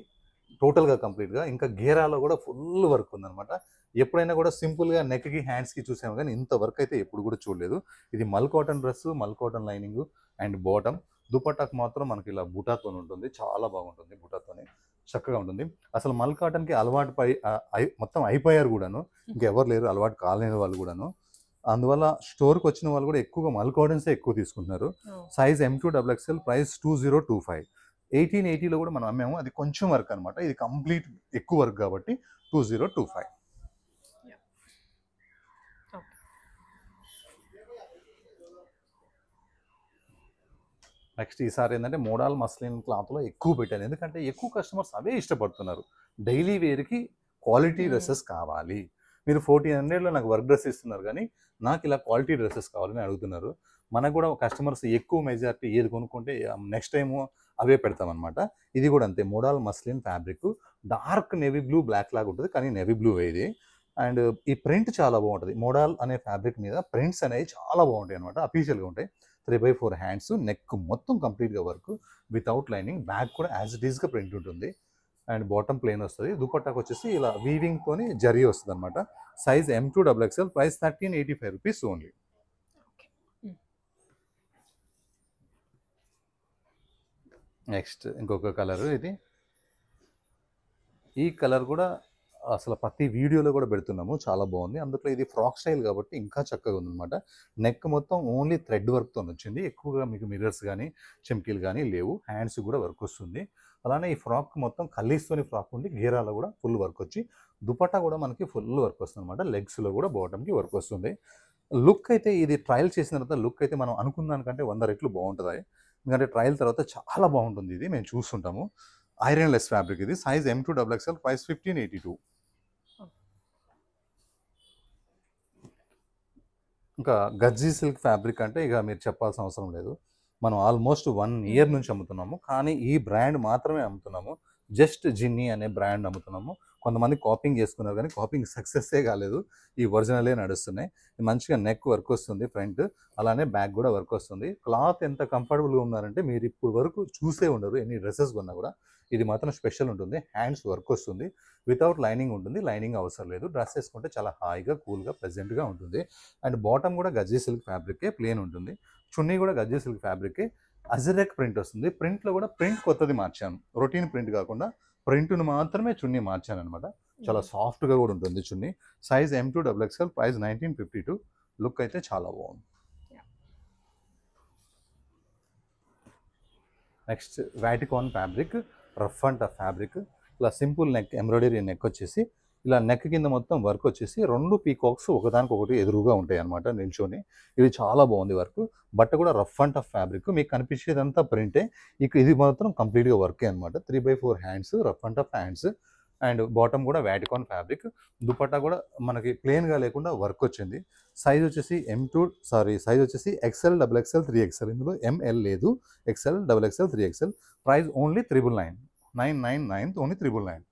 టోటల్గా కంప్లీట్గా. ఇంకా గేరాలో కూడా ఫుల్ వర్క్ ఉందన్నమాట. ఎప్పుడైనా కూడా సింపుల్గా నెక్కి, హ్యాండ్స్కి చూసాము కానీ ఇంత వర్క్ అయితే ఎప్పుడు కూడా చూడలేదు. ఇది మల్ కాటన్ డ్రెస్, మల్ కాటన్ లైనింగ్ అండ్ బాటమ్. దుపట్టాకు మాత్రం మనకి ఇలా బుటాతో ఉంటుంది. చాలా బాగుంటుంది. బుటాతోనే చక్కగా ఉంటుంది. అసలు మల్ కాటన్కి అలవాటు మొత్తం అయిపోయారు కూడాను. ఇంకెవరు లేరు అలవాటు కాలేని వాళ్ళు కూడాను. అందువల్ల స్టోర్కి వచ్చిన వాళ్ళు కూడా ఎక్కువగా మల్ కాటన్సే ఎక్కువ తీసుకుంటున్నారు. Size M2XXL, price 2025. 1880లో కూడా మనం అమ్మాము. అది కొంచెం వర్క్ అనమాట. ఇది కంప్లీట్ ఎక్కువ వర్క్ కాబట్టి 2025. నెక్స్ట్ ఈసారి ఏంటంటే మోడల్ మస్లిన్ క్లాత్లో ఎక్కువ పెట్టాను. ఎందుకంటే ఎక్కువ కస్టమర్స్ అవే ఇష్టపడుతున్నారు. డైలీ వేర్కి క్వాలిటీ డ్రెస్సెస్ కావాలి. మీరు 1400లో నాకు వర్క్ డ్రెస్ ఇస్తున్నారు కానీ నాకు ఇలా క్వాలిటీ డ్రెస్సెస్ కావాలని అడుగుతున్నారు. మనకు కూడా కస్టమర్స్ ఎక్కువ మెజారిటీ ఏది కొనుక్కుంటే నెక్స్ట్ టైము అవే పెడతామన్నమాట. ఇది కూడా అంతే. Model muslin fabric. Dark navy blue black లాగా ఉంటుంది కానీ నేవీ బ్లూ ఇది. అండ్ ఈ ప్రింట్ చాలా బాగుంటుంది. మోడల్ అనే ఫ్యాబ్రిక్ మీద ప్రింట్స్ అనేవి చాలా బాగుంటాయి అనమాట. అఫీషియల్గా ఉంటాయి. 3/4 హ్యాండ్స్, నెక్ మొత్తం కంప్లీట్గా వర్క్ వితౌట్ లైనింగ్. బ్యాక్ కూడా యాజ్ ఇట్ ఈస్గా ప్రింట్ ఉంటుంది. అండ్ బాటమ్ ప్లేన్ వస్తుంది. దుపట్టాకు వచ్చేసి ఇలా వీవింగ్తోని జరీ వస్తుంది అనమాట. Size M2XXL, price 1385 rupees only. Next ఇంకొక కలర్ ఇది. ఈ కలర్ కూడా అసలు ప్రతి వీడియోలో కూడా పెడుతున్నాము, చాలా బాగుంది. అందులో ఇది ఫ్రాక్ స్టైల్ కాబట్టి ఇంకా చక్కగా ఉందన్నమాట. నెక్ మొత్తం ఓన్లీ థ్రెడ్ వర్క్తో వచ్చింది. ఎక్కువగా మీకు మిర్రర్స్ కానీ చెమ్కీలు కానీ లేవు. హ్యాండ్స్ కూడా వర్క్ వస్తుంది. అలానే ఈ ఫ్రాక్ మొత్తం కల్లీస్తోని ఫ్రాక్ ఉండి గేరాలో కూడా ఫుల్ వర్క్ వచ్చి దుపట్టా కూడా మనకి ఫుల్ వర్క్ వస్తుంది అనమాట. లెగ్స్లో కూడా బాటమ్కి వర్క్ వస్తుంది. లుక్ అయితే ఇది ట్రయల్ చేసిన తర్వాత లుక్ అయితే మనం అనుకున్న దానికంటే 100 రెట్లు బాగుంటుంది. ఎందుకంటే ట్రయల్ తర్వాత చాలా బాగుంటుంది. ఇది మేము చూస్తుంటాము. ఐరన్ లెస్ ఫ్యాబ్రిక్ ఇది. Size M2XXL, price 1582. ఇంకా గజ్జీ సిల్క్ ఫ్యాబ్రిక్ అంటే ఇక మీరు చెప్పాల్సిన అవసరం లేదు. మనం ఆల్మోస్ట్ 1 ఇయర్ నుంచి అమ్ముతున్నాము, కానీ ఈ బ్రాండ్ మాత్రమే అమ్ముతున్నాము. జస్ట్ జిన్నీ అనే బ్రాండ్ అమ్ముతున్నాము. కొంతమంది కాపింగ్ చేసుకున్నారు కానీ కాపింగ్ సక్సెస్సే కాలేదు. ఈ ఒరిజినలే నడుస్తున్నాయి. మంచిగా నెక్ వర్క్ వస్తుంది ఫ్రంట్, అలానే బ్యాక్ కూడా వర్క్ వస్తుంది. క్లాత్ ఎంత కంఫర్టబుల్గా ఉన్నారంటే మీరు ఇప్పుడు వరకు చూసే ఉండరు. ఎన్ని డ్రెస్సెస్ కొన్నా కూడా ఇది మాత్రం స్పెషల్ ఉంటుంది. హ్యాండ్స్ వర్క్ వస్తుంది, వితౌట్ లైనింగ్ ఉంటుంది. లైనింగ్ అవసరం లేదు. డ్రెస్ వేసుకుంటే చాలా హాయిగా కూల్గా ప్లెజెంట్గా ఉంటుంది. అండ్ బాటమ్ కూడా గజ్జీ సిల్క్ ఫ్యాబ్రికే ప్లేన్ ఉంటుంది. చున్నీ కూడా గజ్జీ సిల్క్ ఫ్యాబ్రికే. అజరెక్ ప్రింట్ వస్తుంది. ప్రింట్లో కూడా ప్రింట్ కొత్తది మార్చాను. రొటీన్ ప్రింట్ కాకుండా ప్రింట్ను మాత్రమే చున్నీ మార్చాను అనమాట. చాలా సాఫ్ట్గా కూడా ఉంటుంది చున్నీ. Size M2XXL, price 1952. లుక్ అయితే చాలా బాగుంది. Next Vatican fabric, rough and tough fabric. ఇలా సింపుల్ నెక్, ఎంబ్రాయిడరీ నెక్ వచ్చేసి ఇలా నెక్ కింద మొత్తం వర్క్ వచ్చేసి 2 పీకాక్స్ ఒకదానికొకటి ఎదురుగా ఉంటాయి అనమాట నిల్చొని. ఇది చాలా బాగుంది వర్క్. బట్ట కూడా రఫ్ అండ్ టఫ్ ఫ్యాబ్రిక్. మీకు కనిపించేదంతా ప్రింటే. ఇక ఇది మాత్రం కంప్లీట్గా వర్కే అనమాట. 3/4 hands, rough and tough hands. And bottom కూడా వాటికాన్ ఫ్యాబ్రిక్. దుపట్టా కూడా మనకి ప్లెయిన్గా లేకుండా వర్క్ వచ్చింది. సైజ్ వచ్చేసి సైజ్ వచ్చేసి XL, XXL, 3XL. ఇందులో ML లేదు. XL, XXL, 3XL. Price only 999, only 999.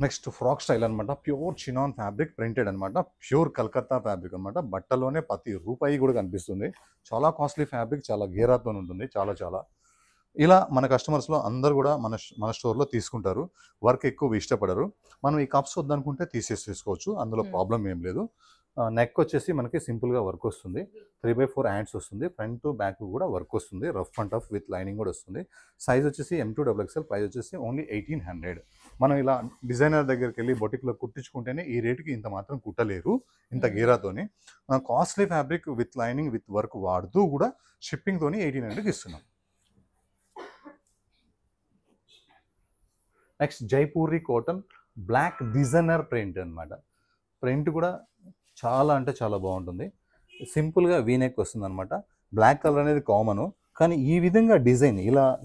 Next frock style అనమాట. ప్యూర్ చినాన్ ఫ్యాబ్రిక్, ప్రింటెడ్ అనమాట. ప్యూర్ కలకత్తా ఫ్యాబ్రిక్ అనమాట. బట్టలోనే ప్రతి రూపాయి కూడా కనిపిస్తుంది. చాలా కాస్ట్లీ ఫ్యాబ్రిక్, చాలా గేరాతో ఉంటుంది. చాలా ఇలా మన కస్టమర్స్లో అందరు కూడా మన స్టోర్లో తీసుకుంటారు. వర్క్ ఎక్కువ ఇష్టపడరు. మనం ఈ కప్స్ వద్దనుకుంటే తీసుకోవచ్చు, అందులో ప్రాబ్లం ఏం లేదు. నెక్ వచ్చేసి మనకి సింపుల్గా వర్క్ వస్తుంది. 3/4 హ్యాండ్స్ వస్తుంది. ఫ్రంట్ బ్యాక్ కూడా వర్క్ వస్తుంది. Rough and tough with lining కూడా వస్తుంది. సైజ్ వచ్చేసి M2XXL, ప్రైస్ వచ్చేసి ఓన్లీ 1800. మనం ఇలా డిజైనర్ దగ్గరికి వెళ్ళి బొటిక్లో కుట్టించుకుంటేనే ఈ రేటుకి ఇంత మాత్రం కుట్టలేరు, ఇంత గేరాతోని. Costly fabric with lining with work వాడుతూ కూడా షిప్పింగ్తోని 1800కి ఇస్తున్నాం. Next Jaipuri cotton block designer print అనమాట. ప్రింట్ కూడా చాలా అంటే చాలా బాగుంటుంది. సింపుల్గా వీనెక్ వస్తుంది అనమాట. బ్లాక్ కలర్ అనేది కామను, కానీ ఈ విధంగా డిజైన్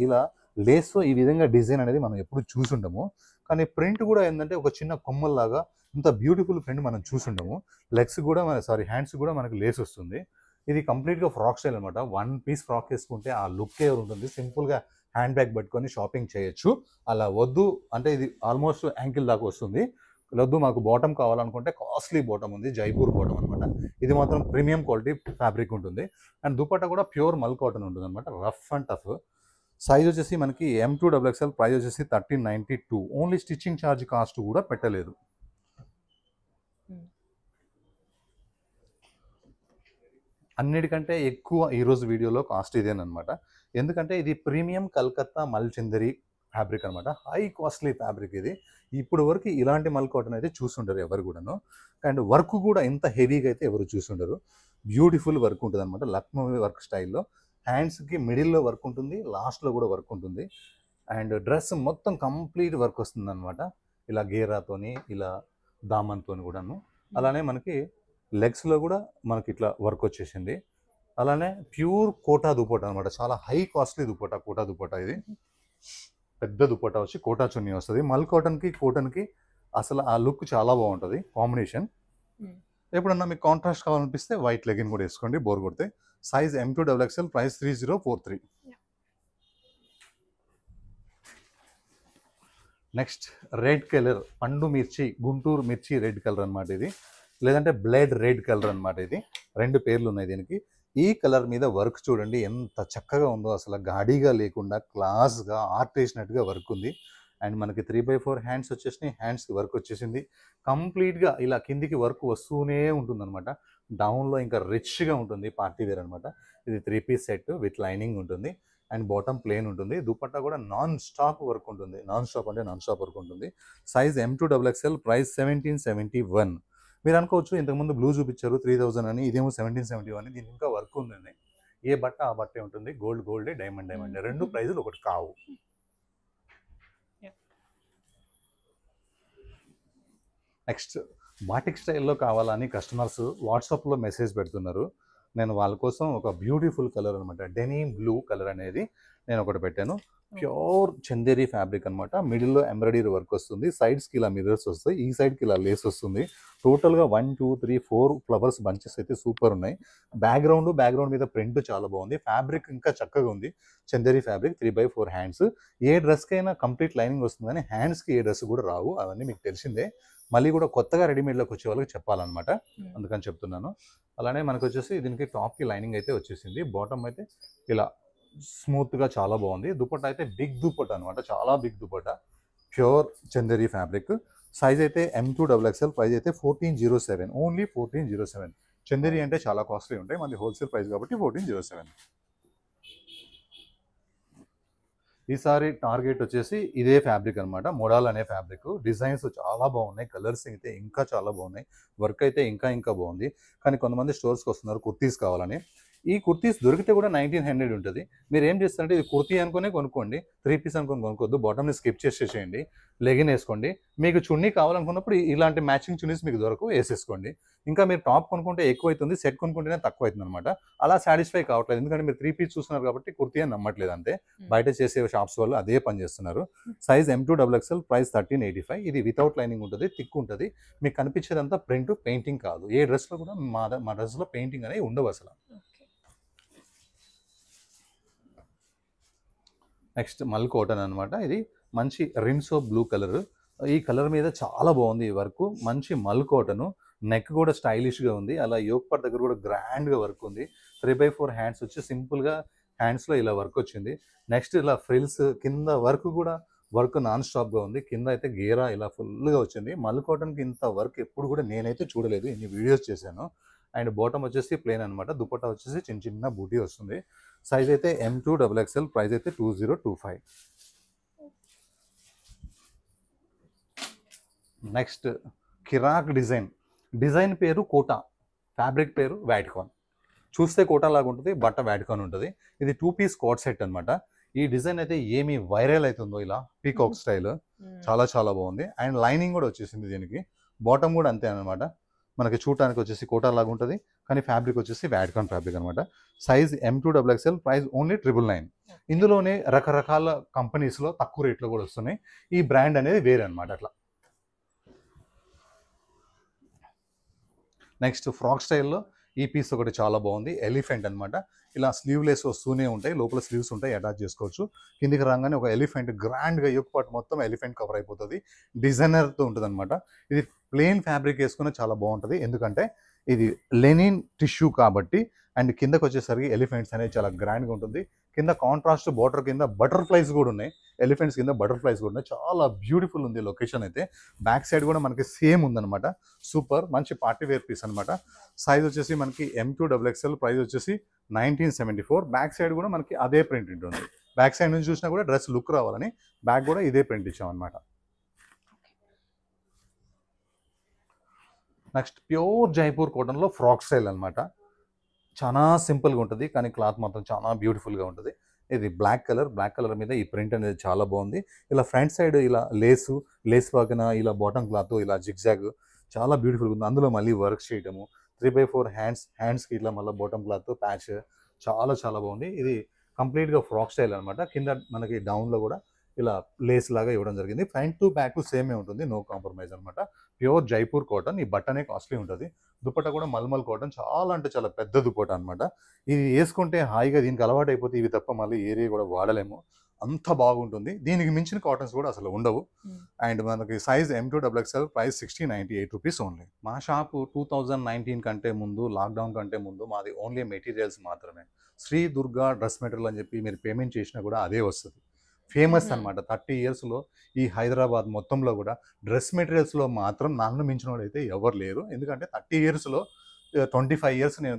ఇలా లేస్తో ఈ విధంగా డిజైన్ అనేది మనం ఎప్పుడు చూసుంటాము. కానీ ప్రింట్ కూడా ఏంటంటే ఒక చిన్న కొమ్మల్లాగా ఇంత బ్యూటిఫుల్ ప్రింట్ మనం చూసుంటాము. లెగ్స్ కూడా హ్యాండ్స్ కూడా మనకి లేస్ వస్తుంది. ఇది కంప్లీట్గా ఫ్రాక్ స్టైల్ అనమాట. 1 పీస్ ఫ్రాక్ వేసుకుంటే ఆ లుక్ ఎవరు ఉంటుంది. సింపుల్గా హ్యాండ్ బ్యాగ్ పట్టుకొని షాపింగ్ చేయొచ్చు. అలా వద్దు అంటే ఇది ఆల్మోస్ట్ యాంకిల్ దాకా వస్తుంది. వద్దు మాకు బాటమ్ కావాలనుకుంటే కాస్ట్లీ బాటమ్ ఉంది, జైపూర్ బాటమ్ అనమాట. ఇది మాత్రం ప్రీమియం క్వాలిటీ ఫ్యాబ్రిక్ ఉంటుంది. అండ్ దుపట్టా కూడా ప్యూర్ మల్ కాటన్ ఉంటుంది అనమాట. Rough and tough. సైజ్ వచ్చేసి మనకి M2XXL, ప్రైస్ వచ్చేసి 1392. ఓన్లీ స్టిచ్చింగ్ ఛార్జ్ కాస్ట్ కూడా పెట్టలేదు. అన్నిటికంటే ఎక్కువ ఈరోజు వీడియోలో కాస్ట్ ఇదేనమాట. ఎందుకంటే ఇది ప్రీమియం కలకత్తా మల్చందరి ఫ్యాబ్రిక్ అనమాట. హై కాస్ట్లీ ఫ్యాబ్రిక్ ఇది. ఇప్పుడు వరకు ఇలాంటి మల్ కాటన్ అయితే చూసుండరు ఎవరు కూడాను. అండ్ వర్క్ కూడా ఇంత హెవీగా అయితే ఎవరు చూసుండరు. బ్యూటిఫుల్ వర్క్ ఉంటుంది అనమాట. లక్నో వర్క్ స్టైల్లో. హ్యాండ్స్కి మిడిల్లో వర్క్ ఉంటుంది, లాస్ట్లో కూడా వర్క్ ఉంటుంది. అండ్ డ్రెస్ మొత్తం కంప్లీట్ వర్క్ వస్తుంది అనమాట. ఇలా గేరాతోని, ఇలా దామన్తోని కూడాను. అలానే మనకి లెగ్స్లో కూడా మనకి ఇట్లా వర్క్ వచ్చేసింది. అలానే ప్యూర్ కోటా దుపట్టా అనమాట. చాలా హై కాస్ట్లీ దుపట్టా, కోటా దుపట్టా. ఇది పెద్ద దుపట్టా వచ్చి కోటా చున్నీ వస్తుంది. మల్ కాటన్కి అసలు ఆ లుక్ చాలా బాగుంటుంది కాంబినేషన్. ఎప్పుడన్నా మీకు కాంట్రాస్ట్ కావాలనిపిస్తే వైట్ లెగిన్ కూడా వేసుకోండి బోర్ కొడితే. Size M2XXL, price 3043. Next red colour, పండు మిర్చి, గుంటూరు మిర్చి రెడ్ కలర్ అనమాట ఇది. లేదంటే బ్లేడ్ రెడ్ కలర్ అనమాట. ఇది 2 పేర్లు ఉన్నాయి దీనికి. ఈ కలర్ మీద వర్క్ చూడండి ఎంత చక్కగా ఉందో, అసలు గాడిగా లేకుండా క్లాస్గా ఆర్ట్ వేసినట్టుగా వర్క్ ఉంది. అండ్ మనకి 3/4 హ్యాండ్స్ వచ్చేసినాయి, హ్యాండ్స్కి వర్క్ వచ్చేసింది. కంప్లీట్గా ఇలా కిందికి వర్క్ వస్తూనే ఉంటుందన్నమాట. డౌన్లో ఇంకా రిచ్గా ఉంటుంది, పార్టీ వేర్ అనమాట. ఇది 3 పీస్ సెట్ విత్ లైనింగ్ ఉంటుంది అండ్ బాటమ్ ప్లేన్ ఉంటుంది. దుపట్టా కూడా నాన్ స్టాప్ వర్క్ ఉంటుంది, నాన్ స్టాప్ అంటే నాన్ స్టాప్ వర్క్ ఉంటుంది. Size M2XXL, price 1771. మీరు అనుకోవచ్చు ఇంతకుముందు బ్లూ చూపించారు 3000 అని, ఇదేమో 1771. దీనికి ఇంకా వర్క్ ఉందండి. ఏ బట్ట ఆ బట్టే ఉంటుంది, గోల్డ్ గోల్డే, డైమండ్ డైమండ్, రెండు ప్రైజులు ఒకటి కావు. నెక్స్ట్ బాటిక్ స్టైల్లో కావాలని కస్టమర్స్ వాట్సాప్లో మెసేజ్ పెడుతున్నారు. నేను వాళ్ళ కోసం ఒక బ్యూటిఫుల్ కలర్ అనమాట, డెనిమ్ బ్లూ కలర్ అనేది నేను ఒకటి పెట్టాను. ప్యూర్ చందేరి ఫ్యాబ్రిక్ అనమాట. మిడిల్లో ఎంబ్రాయిడరీ వర్క్ వస్తుంది, సైడ్స్కి ఇలా మిర్రర్స్ వస్తాయి, ఈ సైడ్కి ఇలా లేస్ వస్తుంది. టోటల్గా 1 2 3 4 ఫ్లవర్స్ బంచెస్ అయితే సూపర్ ఉన్నాయి. బ్యాక్గ్రౌండ్ మీద ప్రింట్ చాలా బాగుంది. ఫ్యాబ్రిక్ ఇంకా చక్కగా ఉంది. Chanderi fabric, 3/4 hands. ఏ డ్రెస్కైనా కంప్లీట్ లైనింగ్ వస్తుంది కానీ హ్యాండ్స్కి ఏ డ్రెస్ కూడా రావు, అవన్నీ మీకు తెలిసిందే. మళ్ళీ కూడా కొత్తగా రెడీమేడ్లోకి వచ్చే వాళ్ళకి చెప్పాలన్నమాట, అందుకని చెప్తున్నాను. అలానే మనకు వచ్చేసి దీనికి టాప్కి లైనింగ్ అయితే వచ్చేసింది. బాటమ్ అయితే ఇలా స్మూత్గా చాలా బాగుంది. దుపట్టా అయితే బిగ్ దుపట్టా అనమాట, చాలా big dupatta, pure Chanderi fabric. Size అయితే M2XXL, ప్రైస్ అయితే 1407, ఓన్లీ 1407. చందేరి అంటే చాలా కాస్ట్లీ ఉంటాయి, మనది హోల్సేల్ ప్రైస్ కాబట్టి 1407. ఈసారి టార్గెట్ వచ్చేసి ఇదే ఫ్యాబ్రిక్ అనమాట, మోడల్ అనే ఫ్యాబ్రిక్. డిజైన్స్ చాలా బాగున్నాయి, కలర్స్ అయితే ఇంకా చాలా బాగున్నాయి, వర్క్ అయితే ఇంకా బాగుంది. కానీ కొంతమంది స్టోర్స్కి వస్తున్నారు కుర్తీస్ కావాలని. ఈ కుర్తీస్ దొరికితే కూడా 1900 ఉంటుంది. మీరు ఏం చేస్తారంటే ఇది కుర్తీ అనుకునే కొనుక్కోండి, 3 పీస్ అనుకొని కొనుక్కోద్దు. బాటమ్ని స్కిప్ చేసేసేయండి, లెగిన్ వేసుకోండి. మీకు చున్నీ కావాలనుకున్నప్పుడు ఇలాంటి మ్యాచింగ్ చున్నీస్ మీకు దొరకవు, వేసేసుకోండి. ఇంకా మీరు టాప్ కొనుక్కుంటే ఎక్కువ అవుతుంది, సెట్ కొనుక్కుంటేనే తక్కువ అవుతుంది అనమాట. అలా సాటిస్ఫై కావట్లేదు, ఎందుకంటే మీరు 3 పీస్ చూస్తున్నారు కాబట్టి కుర్తీ అని నమ్మట్లేదు అంతే. బయట చేసే షాప్స్ వాళ్ళు అదే పని చేస్తున్నారు. Size M2XXL, price 1385. ఇది వితౌట్ లైనింగ్ ఉంటుంది, థిక్ ఉంటుంది. మీకు కనిపించేదంతా ప్రింట్, పెయింటింగ్ కాదు. ఏ డ్రెస్లో కూడా మా డ్రెస్లో పెయింటింగ్ అనేది ఉండవు అసలు. నెక్స్ట్ మల్ కాటన్ అనమాట. ఇది మంచి రిన్సో బ్లూ కలర్. ఈ కలర్ మీద చాలా బాగుంది ఈ వర్క్. మంచి మల్ కాటను, నెక్ కూడా స్టైలిష్గా ఉంది. అలా యోక్ పార్ట్ దగ్గర కూడా గ్రాండ్గా వర్క్ ఉంది. 3/4 హ్యాండ్స్ వచ్చి సింపుల్గా హ్యాండ్స్లో ఇలా వర్క్ వచ్చింది. నెక్స్ట్ ఇలా ఫ్రిల్స్, కింద వర్క్ కూడా వర్క్ నాన్ స్టాప్గా ఉంది. కింద అయితే గేరా ఇలా ఫుల్గా వచ్చింది. మల్ కాటన్కి ఇంత వర్క్ ఎప్పుడు కూడా నేనైతే చూడలేదు, ఇన్ని వీడియోస్ చేశాను. అండ్ బాటమ్ వచ్చేసి ప్లేన్ అనమాట. దుపట్టా వచ్చేసి చిన్న బూటీ వస్తుంది. సైజ్ అయితే M2XXL, ప్రైస్ అయితే 2025. నెక్స్ట్ కిరాక్ డిజైన్ పేరు కోటా, ఫ్యాబ్రిక్ పేరు వ్యాటికాన్. చూస్తే కోటా లాగా ఉంటుంది, బట్ట వ్యాటికాన్ ఉంటుంది. ఇది 2 పీస్ కోట్ సెట్ అనమాట. ఈ డిజైన్ అయితే ఏమి వైరల్ అవుతుందో, ఇలా పీకాక్ స్టైల్, చాలా బాగుంది. అండ్ లైనింగ్ కూడా వచ్చేసింది దీనికి. బాటమ్ కూడా అంతే అనమాట. మనకి చూడటానికి వచ్చేసి కోటా లాగా ఉంటుంది, కానీ ఫ్యాబ్రిక్ వచ్చేసి వ్యాటికాన్ ఫ్యాబ్రిక్ అనమాట. Size M2XXL, price only 999. ఇందులోనే రకరకాల కంపెనీస్లో తక్కువ రేట్లో కూడా వస్తున్నాయి. ఈ బ్రాండ్ అనేది వేరే అనమాట అట్లా. నెక్స్ట్ ఫ్రాక్ స్టైల్లో ఈ పీస్ ఒకటి చాలా బాగుంది, ఎలిఫెంట్ అనమాట. ఇలా స్లీవ్లెస్ వస్తూనే ఉంటాయి, లోపల స్లీవ్స్ ఉంటాయి, అటాచ్ చేసుకోవచ్చు. కిందికి రాగానే ఒక ఎలిఫెంట్ గ్రాండ్గా యోక్ పార్ట్ మొత్తం ఎలిఫెంట్ కవర్ అయిపోతుంది, డిజైనర్తో ఉంటుంది అనమాట. ఇది ప్లెయిన్ ఫ్యాబ్రిక్ వేసుకుని చాలా బాగుంటుంది, ఎందుకంటే ఇది లెనిన్ టిష్యూ కాబట్టి. అండ్ కిందకు వచ్చేసరికి ఎలిఫెంట్స్ అనేది చాలా గ్రాండ్గా ఉంటుంది. కింద కాంట్రాస్ట్ బార్డర్ కింద బటర్ఫ్లైస్ కూడా ఉన్నాయి, ఎలిఫెంట్స్ కింద బటర్ఫ్లైస్ కూడా ఉన్నాయి. చాలా బ్యూటిఫుల్ ఉంది లొకేషన్ అయితే. బ్యాక్ సైడ్ కూడా మనకి సేమ్ ఉందన్నమాట, సూపర్ మంచి పార్టీ వేర్ పీస్ అనమాట. సైజ్ వచ్చేసి మనకి M2XXL, ప్రైస్ వచ్చేసి 1974. బ్యాక్ సైడ్ కూడా మనకి అదే ప్రింట్ ఉంటుంది. బ్యాక్ సైడ్ నుంచి చూసినా కూడా డ్రెస్ లుక్ రావాలని బ్యాక్ కూడా ఇదే ప్రింట్ ఇచ్చామన్నమాట. నెక్స్ట్ ప్యూర్ జైపూర్ కాటన్లో ఫ్రాక్ స్టైల్ అనమాట. చాలా సింపుల్గా ఉంటుంది, కానీ క్లాత్ మాత్రం చాలా బ్యూటిఫుల్గా ఉంటుంది. ఇది బ్లాక్ కలర్ మీద ఈ ప్రింట్ అనేది చాలా బాగుంది. ఇలా ఫ్రంట్ సైడ్ ఇలా లేస్ పక్కన ఇలా బాటమ్ క్లాత్ ఇలా జిగ్జాగ్ చాలా బ్యూటిఫుల్గా ఉంది. అందులో మళ్ళీ వర్క్ చేయడము, 3/4 హ్యాండ్స్కి ఇట్లా మళ్ళీ బాటమ్ క్లాత్ ప్యాచ్ చాలా బాగుంది. ఇది కంప్లీట్గా ఫ్రాక్ స్టైల్ అనమాట. కింద మనకి డౌన్లో కూడా ఇలా లేస్ లాగా ఇవ్వడం జరిగింది. ఫ్రంట్ టు బ్యాక్ సేమే ఉంటుంది, నో కాంప్రమైజ్ అనమాట. Pure Jaipur cotton. ఈ బట్టనే కాస్ట్లీ ఉంటుంది. దుపట్టా కూడా మల్మల్ కాటన్, చాలా అంటే చాలా పెద్ద దుపట్టా అనమాట. ఇది వేసుకుంటే హాయిగా, దీనికి అలవాటు అయిపోతే ఇవి తప్ప మళ్ళీ ఏరియా కూడా వాడలేము. అంత బాగుంటుంది. దీనికి మించిన కాటన్స్ కూడా అసలు ఉండవు. అండ్ మనకి size M2XXL price 6098 rupees only. మా షాపు 2019 కంటే ముందు, లాక్డౌన్ కంటే ముందు మాది ఓన్లీ మెటీరియల్స్ మాత్రమే. శ్రీ దుర్గా డ్రెస్ మెటీరియల్ అని చెప్పి మీరు పేమెంట్ చేసినా కూడా అదే వస్తుంది. ఫేమస్ అనమాట. 30 ఇయర్స్లో ఈ హైదరాబాద్ మొత్తంలో కూడా డ్రెస్ మెటీరియల్స్లో మాత్రం నన్ను మించిన వాడు అయితే ఎవరు లేరు. ఎందుకంటే 30 ఇయర్స్లో 25 ఇయర్స్ నేను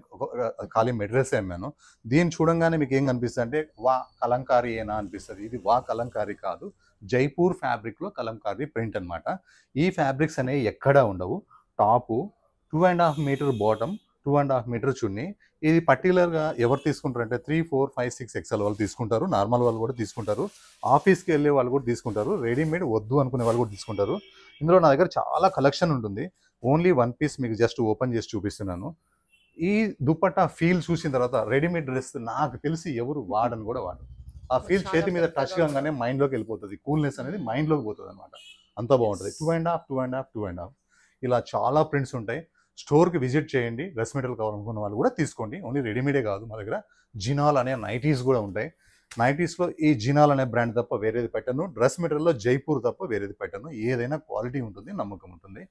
ఖాళీ మెటీరియల్స్ అమ్మాను. దీన్ని చూడంగానే మీకు ఏం కనిపిస్తుంది అంటే వా కలంకారీ ఏనా అనిపిస్తుంది. ఇది వా కలంకారీ కాదు, జైపూర్ ఫ్యాబ్రిక్లో కలంకారీ ప్రింట్ అనమాట. ఈ ఫ్యాబ్రిక్స్ అనేవి ఎక్కడా ఉండవు. టాపు 2.5 మీటర్, బాటమ్ 2.5 మీటర్ చున్నీ. ఇది పర్టికులర్గా ఎవరు తీసుకుంటారంటే 3, 4, 5, 6 XL వాళ్ళు తీసుకుంటారు. నార్మల్ వాళ్ళు కూడా తీసుకుంటారు. ఆఫీస్కి వెళ్ళే వాళ్ళు కూడా తీసుకుంటారు. రెడీమేడ్ వద్దు అనుకునే వాళ్ళు కూడా తీసుకుంటారు. ఇందులో నా దగ్గర చాలా కలెక్షన్ ఉంటుంది. ఓన్లీ వన్ పీస్ మీకు జస్ట్ ఓపెన్ చేసి చూపిస్తున్నాను. ఈ దుపట్టా ఫీల్ చూసిన తర్వాత రెడీమేడ్ డ్రెస్ నాకు తెలిసి ఎవరు వాడని కూడా వాడు. ఆ ఫీల్ చేతి మీద టచ్ కాగానే మైండ్లోకి వెళ్ళిపోతుంది. కూల్నెస్ అనేది మైండ్లోకి పోతుంది అనమాట. అంత బాగుంటుంది. 2.5 ఇలా చాలా ప్రింట్స్ ఉంటాయి. స్టోర్కి విజిట్ చేయండి. డ్రెస్ మెటీరియల్ కావాలనుకున్న వాళ్ళు కూడా తీసుకోండి. ఓన్లీ రెడీమేడే కాదు, మా దగ్గర జినాల్ అనే నైటీస్ కూడా ఉంటాయి. నైటీస్లో ఈ జినాల్ అనే బ్రాండ్ తప్ప వేరేది పెట్టను. డ్రెస్ మెటీరియల్లో జైపూర్ తప్ప వేరేది పెట్టను. ఏదైనా క్వాలిటీ ఉంటుంది, నమ్మకం ఉంటుంది.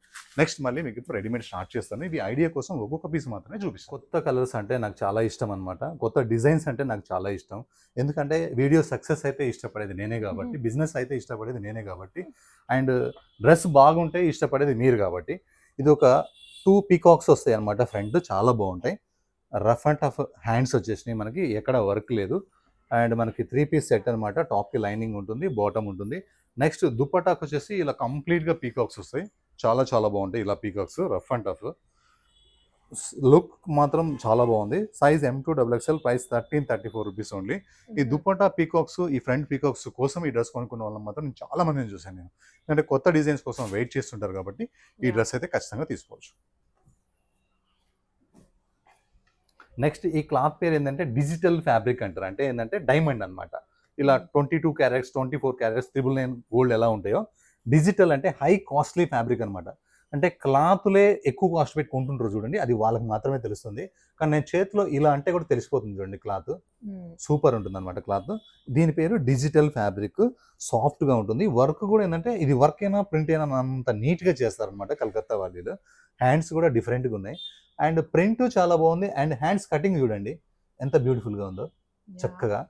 నెక్స్ట్ మళ్ళీ మీకు ఇప్పుడు రెడీమేడ్ స్టార్ట్ చేస్తాను. ఇది ఐడియా కోసం ఒక్కొక్క పీస్ మాత్రమే చూపిస్తాను. కొత్త కలర్స్ అంటే నాకు చాలా ఇష్టం అనమాట. కొత్త డిజైన్స్ అంటే నాకు చాలా ఇష్టం. ఎందుకంటే వీడియో సక్సెస్ అయితే ఇష్టపడేది నేనే కాబట్టి, బిజినెస్ అయితే ఇష్టపడేది నేనే కాబట్టి, అండ్ డ్రెస్ బాగుంటే ఇష్టపడేది మీరు కాబట్టి. ఇది ఒక 2 పీకాక్స్ వస్తాయి అనమాట ఫ్రంట్, చాలా బాగుంటాయి. రఫ్ అండ్ టఫ్ హ్యాండ్స్ వచ్చేసినాయి మనకి, ఎక్కడ వర్క్ లేదు. అండ్ మనకి 3 పీస్ సెట్ అనమాట. టాప్కి లైనింగ్ ఉంటుంది, బాటమ్ ఉంటుంది. నెక్స్ట్ దుపట్టాకు వచ్చేసి ఇలా కంప్లీట్గా పీకాక్స్ వస్తాయి. చాలా చాలా బాగుంటాయి ఇలా peacocks, rough and tough. Look మాత్రం చాలా బాగుంది. Size M2XXL price 1334 rupees only. ఈ దుపట్టా పీకాక్స్, ఈ ఫ్రంట్ పీకాక్స్ కోసం ఈ డ్రెస్ కొనుక్కున్న వాళ్ళని మాత్రం నేను చాలా మందిని చూశాను నేను. అంటే కొత్త డిజైన్స్ కోసం వెయిట్ చేస్తుంటారు కాబట్టి ఈ డ్రెస్ అయితే ఖచ్చితంగా తీసుకోవచ్చు. నెక్స్ట్ ఈ క్లాత్ పేరు ఏంటంటే డిజిటల్ ఫ్యాబ్రిక్ అంటారు. అంటే ఏంటంటే డైమండ్ అనమాట. ఇలా 22 క్యారెట్స్, 24 క్యారెట్స్, 999 గోల్డ్ ఎలా ఉంటాయో, డిజిటల్ అంటే హై కాస్ట్లీ ఫ్యాబ్రిక్ అనమాట. అంటే క్లాత్లే ఎక్కువ కాస్ట్ పెట్టి కొంటుంటారు చూడండి, అది వాళ్ళకి మాత్రమే తెలుస్తుంది. కానీ నేను చేతిలో ఇలా అంటే కూడా తెలిసిపోతుంది చూడండి. క్లాత్ సూపర్ ఉంటుంది అనమాట క్లాత్. దీని పేరు డిజిటల్ ఫ్యాబ్రిక్. సాఫ్ట్గా ఉంటుంది. వర్క్ కూడా ఏంటంటే ఇది వర్క్ అయినా ప్రింట్ అయినా అంత నీట్గా చేస్తారనమాట కలకత్తా వాళ్ళు. హ్యాండ్స్ కూడా డిఫరెంట్గా ఉన్నాయి. అండ్ ప్రింట్ చాలా బాగుంది. అండ్ హ్యాండ్స్ కటింగ్ చూడండి ఎంత బ్యూటిఫుల్గా ఉందో, చక్కగా.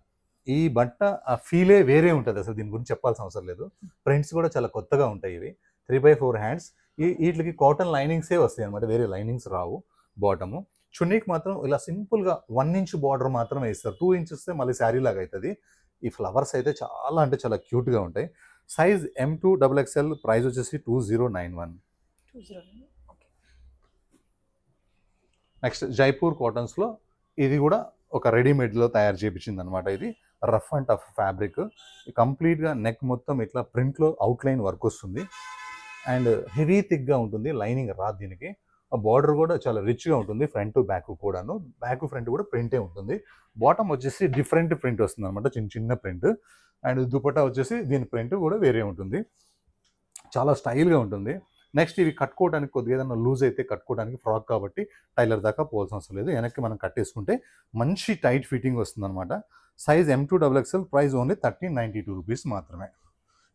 ఈ బట్ట ఆ ఫీలే వేరే ఉంటుంది అసలు, దీని గురించి చెప్పాల్సిన అవసరం లేదు. ప్రింట్స్ కూడా చాలా కొత్తగా ఉంటాయి. ఇవి 3/4 హ్యాండ్స్. వీటికి కాటన్ లైనింగ్సే వస్తాయి అనమాట, వేరే లైనింగ్స్ రావు. బాటము చున్నీకి మాత్రం ఇలా సింపుల్గా 1 ఇంచ్ బార్డర్ మాత్రమే ఇస్తారు. 2 ఇంచెస్ మళ్ళీ శారీ లాగా అవుతుంది. ఈ ఫ్లవర్స్ అయితే చాలా అంటే చాలా క్యూట్గా ఉంటాయి. సైజ్ M2XXL ప్రైస్ వచ్చేసి 2091. నెక్స్ట్ జైపూర్ కాటన్స్లో ఇది కూడా ఒక రెడీమేడ్లో తయారు చేయించింది అనమాట. ఇది రఫ్ అండ్ టఫ్ ఫ్యాబ్రిక్. కంప్లీట్గా నెక్ మొత్తం ఇట్లా ప్రింట్లో అవుట్లైన్ వర్క్ వస్తుంది. అండ్ హెవీ థిక్గా ఉంటుంది. లైనింగ్ రాదు దీనికి. ఆ బార్డర్ కూడా చాలా రిచ్గా ఉంటుంది. ఫ్రంట్ బ్యాక్ కూడాను. బ్యాక్ ఫ్రంట్ కూడా ప్రింటే ఉంటుంది. బాటమ్ వచ్చేసి డిఫరెంట్ ప్రింట్ వస్తుంది అనమాట, చిన్న చిన్న ప్రింట్. అండ్ దుపట్టా వచ్చేసి దీని ప్రింట్ కూడా వేరే ఉంటుంది. చాలా స్టైల్గా ఉంటుంది. నెక్స్ట్ ఇవి కట్టుకోవడానికి కొద్దిగా ఏదైనా లూజ్ అయితే కట్టుకోవడానికి ఫ్రాక్ కాబట్టి టైలర్ దాకా పోవాల్సిన అవసరం లేదు. వెనక్కి మనం కట్టేసుకుంటే మంచి టైట్ ఫిట్టింగ్ వస్తుంది అనమాట. Size M2XXL price only 1392 rupees మాత్రమే.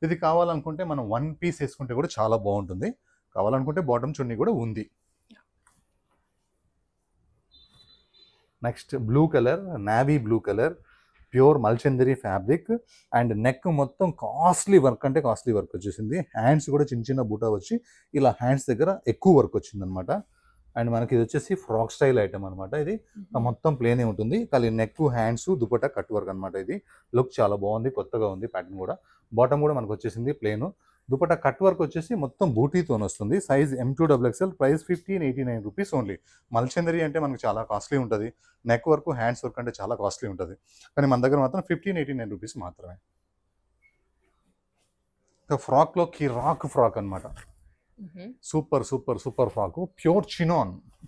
ఇది కావాలనుకుంటే మనం 1 పీస్ వేసుకుంటే కూడా చాలా బాగుంటుంది. కావాలనుకుంటే బాటమ్ చున్నీ కూడా ఉంది. Next blue colour, navy blue colour, pure మల్చందరి ఫ్యాబ్రిక్. అండ్ నెక్ మొత్తం కాస్ట్లీ వర్క్, అంటే కాస్ట్లీ వర్క్ వచ్చేసింది. హ్యాండ్స్ కూడా చిన్న చిన్న బూటా వచ్చి ఇలా హ్యాండ్స్ దగ్గర ఎక్కువ వర్క్ వచ్చింది అనమాట. అండ్ మనకి ఇది వచ్చేసి ఫ్రాక్ స్టైల్ ఐటమ్ అనమాట. ఇది మొత్తం ప్లేనే ఉంటుంది, కానీ neck, hands, dupatta cut work అనమాట. ఇది లుక్ చాలా బాగుంది, కొత్తగా ఉంది ప్యాటర్న్ కూడా. బాటమ్ కూడా మనకు వచ్చేసింది ప్లేను. దుపట్టా కట్ వర్క్ వచ్చేసి మొత్తం బూటీతో వస్తుంది. Size M2XXL price 1589 rupees only. మల్చందరి అంటే మనకు చాలా కాస్ట్లీ ఉంటుంది. నెక్ వర్క్, హ్యాండ్స్ వర్క్ అంటే చాలా కాస్ట్లీ ఉంటుంది. కానీ మన దగ్గర మాత్రం 1589 రూపీస్ మాత్రమే. ఫ్రాక్లో కిరాక్ ఫ్రాక్ అనమాట. Super super super frock. Pure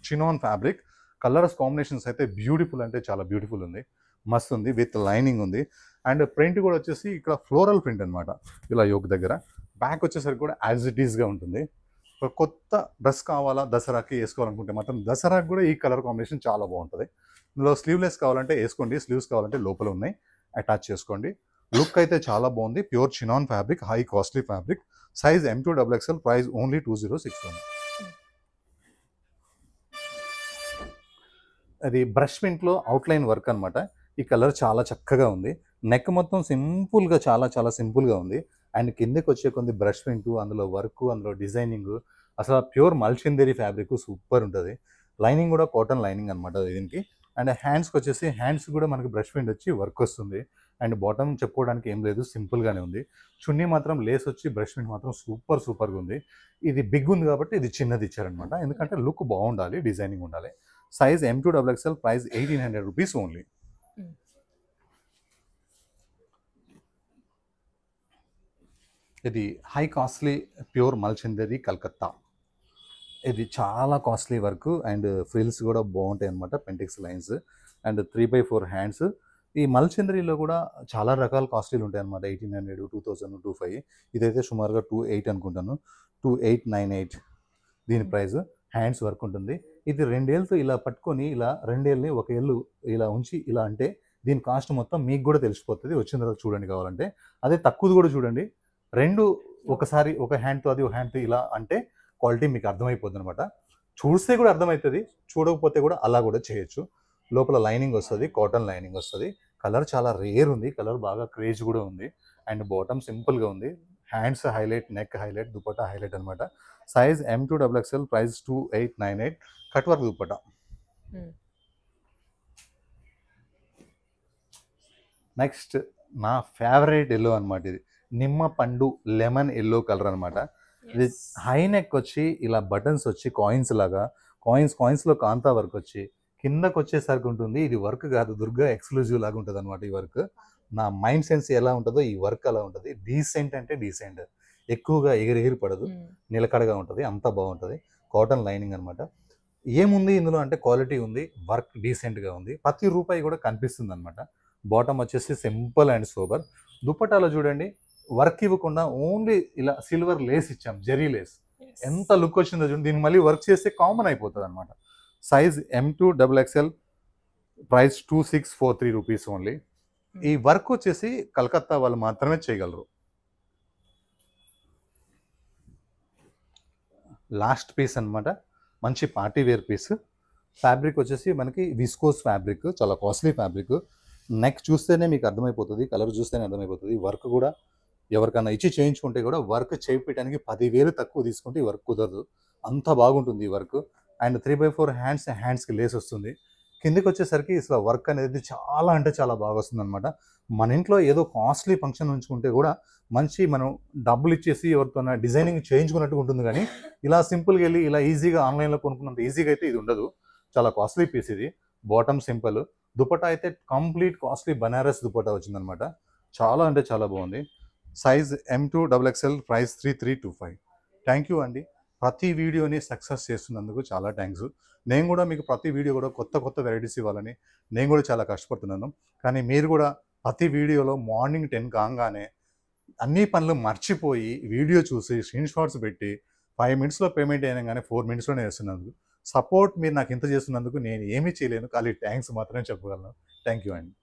chinon fabric. Colours combinations అయితే బ్యూటిఫుల్, అంటే చాలా బ్యూటిఫుల్ ఉంది. మస్తు ఉంది. విత్ లైనింగ్ ఉంది. అండ్ ప్రింట్ కూడా వచ్చేసి ఇక్కడ ఫ్లోరల్ ప్రింట్ అనమాట. ఇలా యోక్ దగ్గర. బ్యాక్ వచ్చేసరికి కూడా యాజ్ ఇట్ ఈస్గా ఉంటుంది. ఒక కొత్త డ్రెస్ కావాలా దసరాకి వేసుకోవాలనుకుంటే మాత్రం దసరాకి కూడా ఈ కలర్ కాంబినేషన్ చాలా బాగుంటుంది. ఇందులో స్లీవ్లెస్ కావాలంటే వేసుకోండి, స్లీవ్స్ కావాలంటే లోపల ఉన్నాయి, అటాచ్ చేసుకోండి. లుక్ అయితే చాలా బాగుంది. Pure chinon fabric, high costly fabric. Size M2XXL, price only 2061. అది బ్రష్ ప్రింట్లో అవుట్లైన్ వర్క్ అనమాట. ఈ కలర్ చాలా చక్కగా ఉంది. నెక్ మొత్తం సింపుల్గా, చాలా చాలా సింపుల్గా ఉంది. అండ్ కిందకి వచ్చే కొన్ని బ్రష్ ప్రింట్, అందులో వర్క్, అందులో డిజైనింగ్, అసలు ప్యూర్ మల్చిందేరి ఫ్యాబ్రిక్ సూపర్ ఉంటుంది. లైనింగ్ కూడా కాటన్ లైనింగ్ అనమాట దీనికి. అండ్ హ్యాండ్స్కి వచ్చేసి హ్యాండ్స్ కూడా మనకి బ్రష్ ప్రింట్ వచ్చి వర్క్ వస్తుంది. అండ్ బాటమ్ చెప్పుకోవడానికి ఏం లేదు, సింపుల్గానే ఉంది. చున్నీ మాత్రం లేస్ వచ్చి బ్రష్ ప్రింట్ మాత్రం సూపర్గా ఉంది. ఇది బిగ్ ఉంది కాబట్టి ఇది చిన్నది ఇచ్చారనమాట, ఎందుకంటే లుక్ బాగుండాలి, డిజైనింగ్ ఉండాలి. Size M2XXL, price 1800 rupees only. ఇది హై కాస్ట్లీ ప్యూర్ మల్చిందేరి కలకత్తా. ఇది చాలా కాస్ట్లీ వర్క్ అండ్ ఫ్రిల్స్ కూడా బాగుంటాయి అనమాట, పెంటిక్స్ లైన్స్ అండ్ 3/4 హ్యాండ్స్. ఈ మల్చిందరీలో కూడా చాలా రకాల కాస్ట్లీలు ఉంటాయి అనమాట. 1800, 2000, 25. ఇదైతే సుమారుగా 28 అనుకుంటాను, 2898 దీని ప్రైస్. హ్యాండ్స్ వర్క్ ఉంటుంది. ఇది 2 ఏళ్ళతో ఇలా పట్టుకొని, ఇలా 2 ఏళ్ళని 1 ఏళ్ళు ఇలా ఉంచి ఇలా అంటే దీని కాస్ట్ మొత్తం మీకు కూడా తెలిసిపోతుంది. వచ్చిన తర్వాత చూడండి కావాలంటే. అదే తక్కువది కూడా చూడండి, 2 ఒకసారి ఒక హ్యాండ్తో అది ఒక హ్యాండ్తో ఇలా అంటే క్వాలిటీ మీకు అర్థమైపోతుంది అనమాట. చూస్తే కూడా అర్థమవుతుంది, చూడకపోతే కూడా అలా కూడా చేయొచ్చు. లోపల లైనింగ్ వస్తుంది, కాటన్ లైనింగ్ వస్తుంది. కలర్ చాలా రేర్ ఉంది, కలర్ బాగా క్రేజ్ కూడా ఉంది. అండ్ బాటమ్ సింపుల్గా ఉంది. Hands highlight, neck highlight, dupatta highlight అనమాట. Size M2XXL, price 2898. Cut work dupatta. Next నా ఫేవరెట్ ఎల్లో అనమాట. ఇది నిమ్మ పండు లెమన్ ఎల్లో కలర్ అనమాట. ఇది హై నెక్ వచ్చి ఇలా బటన్స్ వచ్చి కాయిన్స్ లాగా, కాయిన్స్లో కాంతా వర్క్ వచ్చి కిందకు వచ్చేసరికి ఉంటుంది. ఇది వర్క్ కాదు, దుర్గా ఎక్స్క్లూజివ్ లాగా ఉంటుంది అనమాట ఈ వర్క్. నా మైండ్ సెన్స్ ఎలా ఉంటుందో ఈ వర్క్ అలా ఉంటుంది. డీసెంట్ అంటే డీసెంట్, ఎక్కువగా ఎగిరి పడదు, నిలకడగా ఉంటుంది, అంతా బాగుంటుంది. కాటన్ లైనింగ్ అనమాట. ఏముంది ఇందులో అంటే క్వాలిటీ ఉంది, వర్క్ డీసెంట్గా ఉంది, ప్రతి రూపాయి కూడా కనిపిస్తుంది అనమాట. బాటమ్ వచ్చేసి సింపుల్ అండ్ సోబర్. దుపట్టాలో చూడండి, వర్క్ ఇవ్వకుండా ఓన్లీ ఇలా సిల్వర్ లేస్ ఇచ్చాం, జెరీ లేస్. ఎంత లుక్ వచ్చిందో చూడండి. దీన్ని మళ్ళీ వర్క్ చేస్తే కామన్ అయిపోతుంది అనమాట. Size M2XXL, price 2643 rupees only. ఈ వర్క్ వచ్చేసి కలకత్తా వాళ్ళు మాత్రమే చేయగలరు. లాస్ట్ పీస్ అనమాట, మంచి పార్టీ వేర్ పీస్. ఫ్యాబ్రిక్ వచ్చేసి మనకి విస్కోస్ ఫ్యాబ్రిక్, చాలా కాస్ట్లీ ఫ్యాబ్రిక్. నెక్ చూస్తేనే మీకు అర్థమైపోతుంది, కలర్ చూస్తేనే అర్థమైపోతుంది. వర్క్ కూడా ఎవరికైనా ఇచ్చి చేయించుకుంటే కూడా వర్క్ చేయించడానికి 10,000 తక్కువ తీసుకుంటే ఈ వర్క్ కుదరదు, అంత బాగుంటుంది ఈ వర్క్. అండ్ 3/4 హ్యాండ్స్కి లేస్ వస్తుంది. కిందికి వచ్చేసరికి అసలు వర్క్ అనేది చాలా అంటే చాలా బాగా వస్తుంది అనమాట. మన ఇంట్లో ఏదో కాస్ట్లీ ఫంక్షన్ ఉంచుకుంటే కూడా మంచి మనం డబ్బులు ఇచ్చేసి ఎవరితో డిజైనింగ్ చేయించుకున్నట్టు ఉంటుంది, కానీ ఇలా సింపుల్గా వెళ్ళి ఇలా ఈజీగా ఆన్లైన్లో కొనుక్కున్నంత ఈజీగా అయితే ఇది ఉండదు. చాలా కాస్ట్లీ పీస్ ఇది. బాటమ్ సింపుల్, దుపట్టా అయితే కంప్లీట్ కాస్ట్లీ బనారస్ దుపట్టా వచ్చిందనమాట. చాలా అంటే చాలా బాగుంది. Size M2XXL, price 3325. Thank you అండి. ప్రతి వీడియోని సక్సెస్ చేస్తున్నందుకు చాలా థ్యాంక్స్. నేను కూడా మీకు ప్రతి వీడియో కూడా కొత్త వెరైటీస్ ఇవ్వాలని నేను కూడా చాలా కష్టపడుతున్నాను. కానీ మీరు కూడా ప్రతి వీడియోలో మార్నింగ్ 10 కాగానే అన్ని పనులు మర్చిపోయి వీడియో చూసి స్క్రీన్ షాట్స్ పెట్టి 5 మినిట్స్లో పేమెంట్ అయినా కానీ 4 మినిట్స్లోనే చేస్తున్నందుకు, సపోర్ట్ మీరు నాకు ఇంత చేస్తున్నందుకు నేను ఏమీ చేయలేను, ఖాళీ థ్యాంక్స్ మాత్రమే చెప్పగలను. థ్యాంక్ యూ అండి.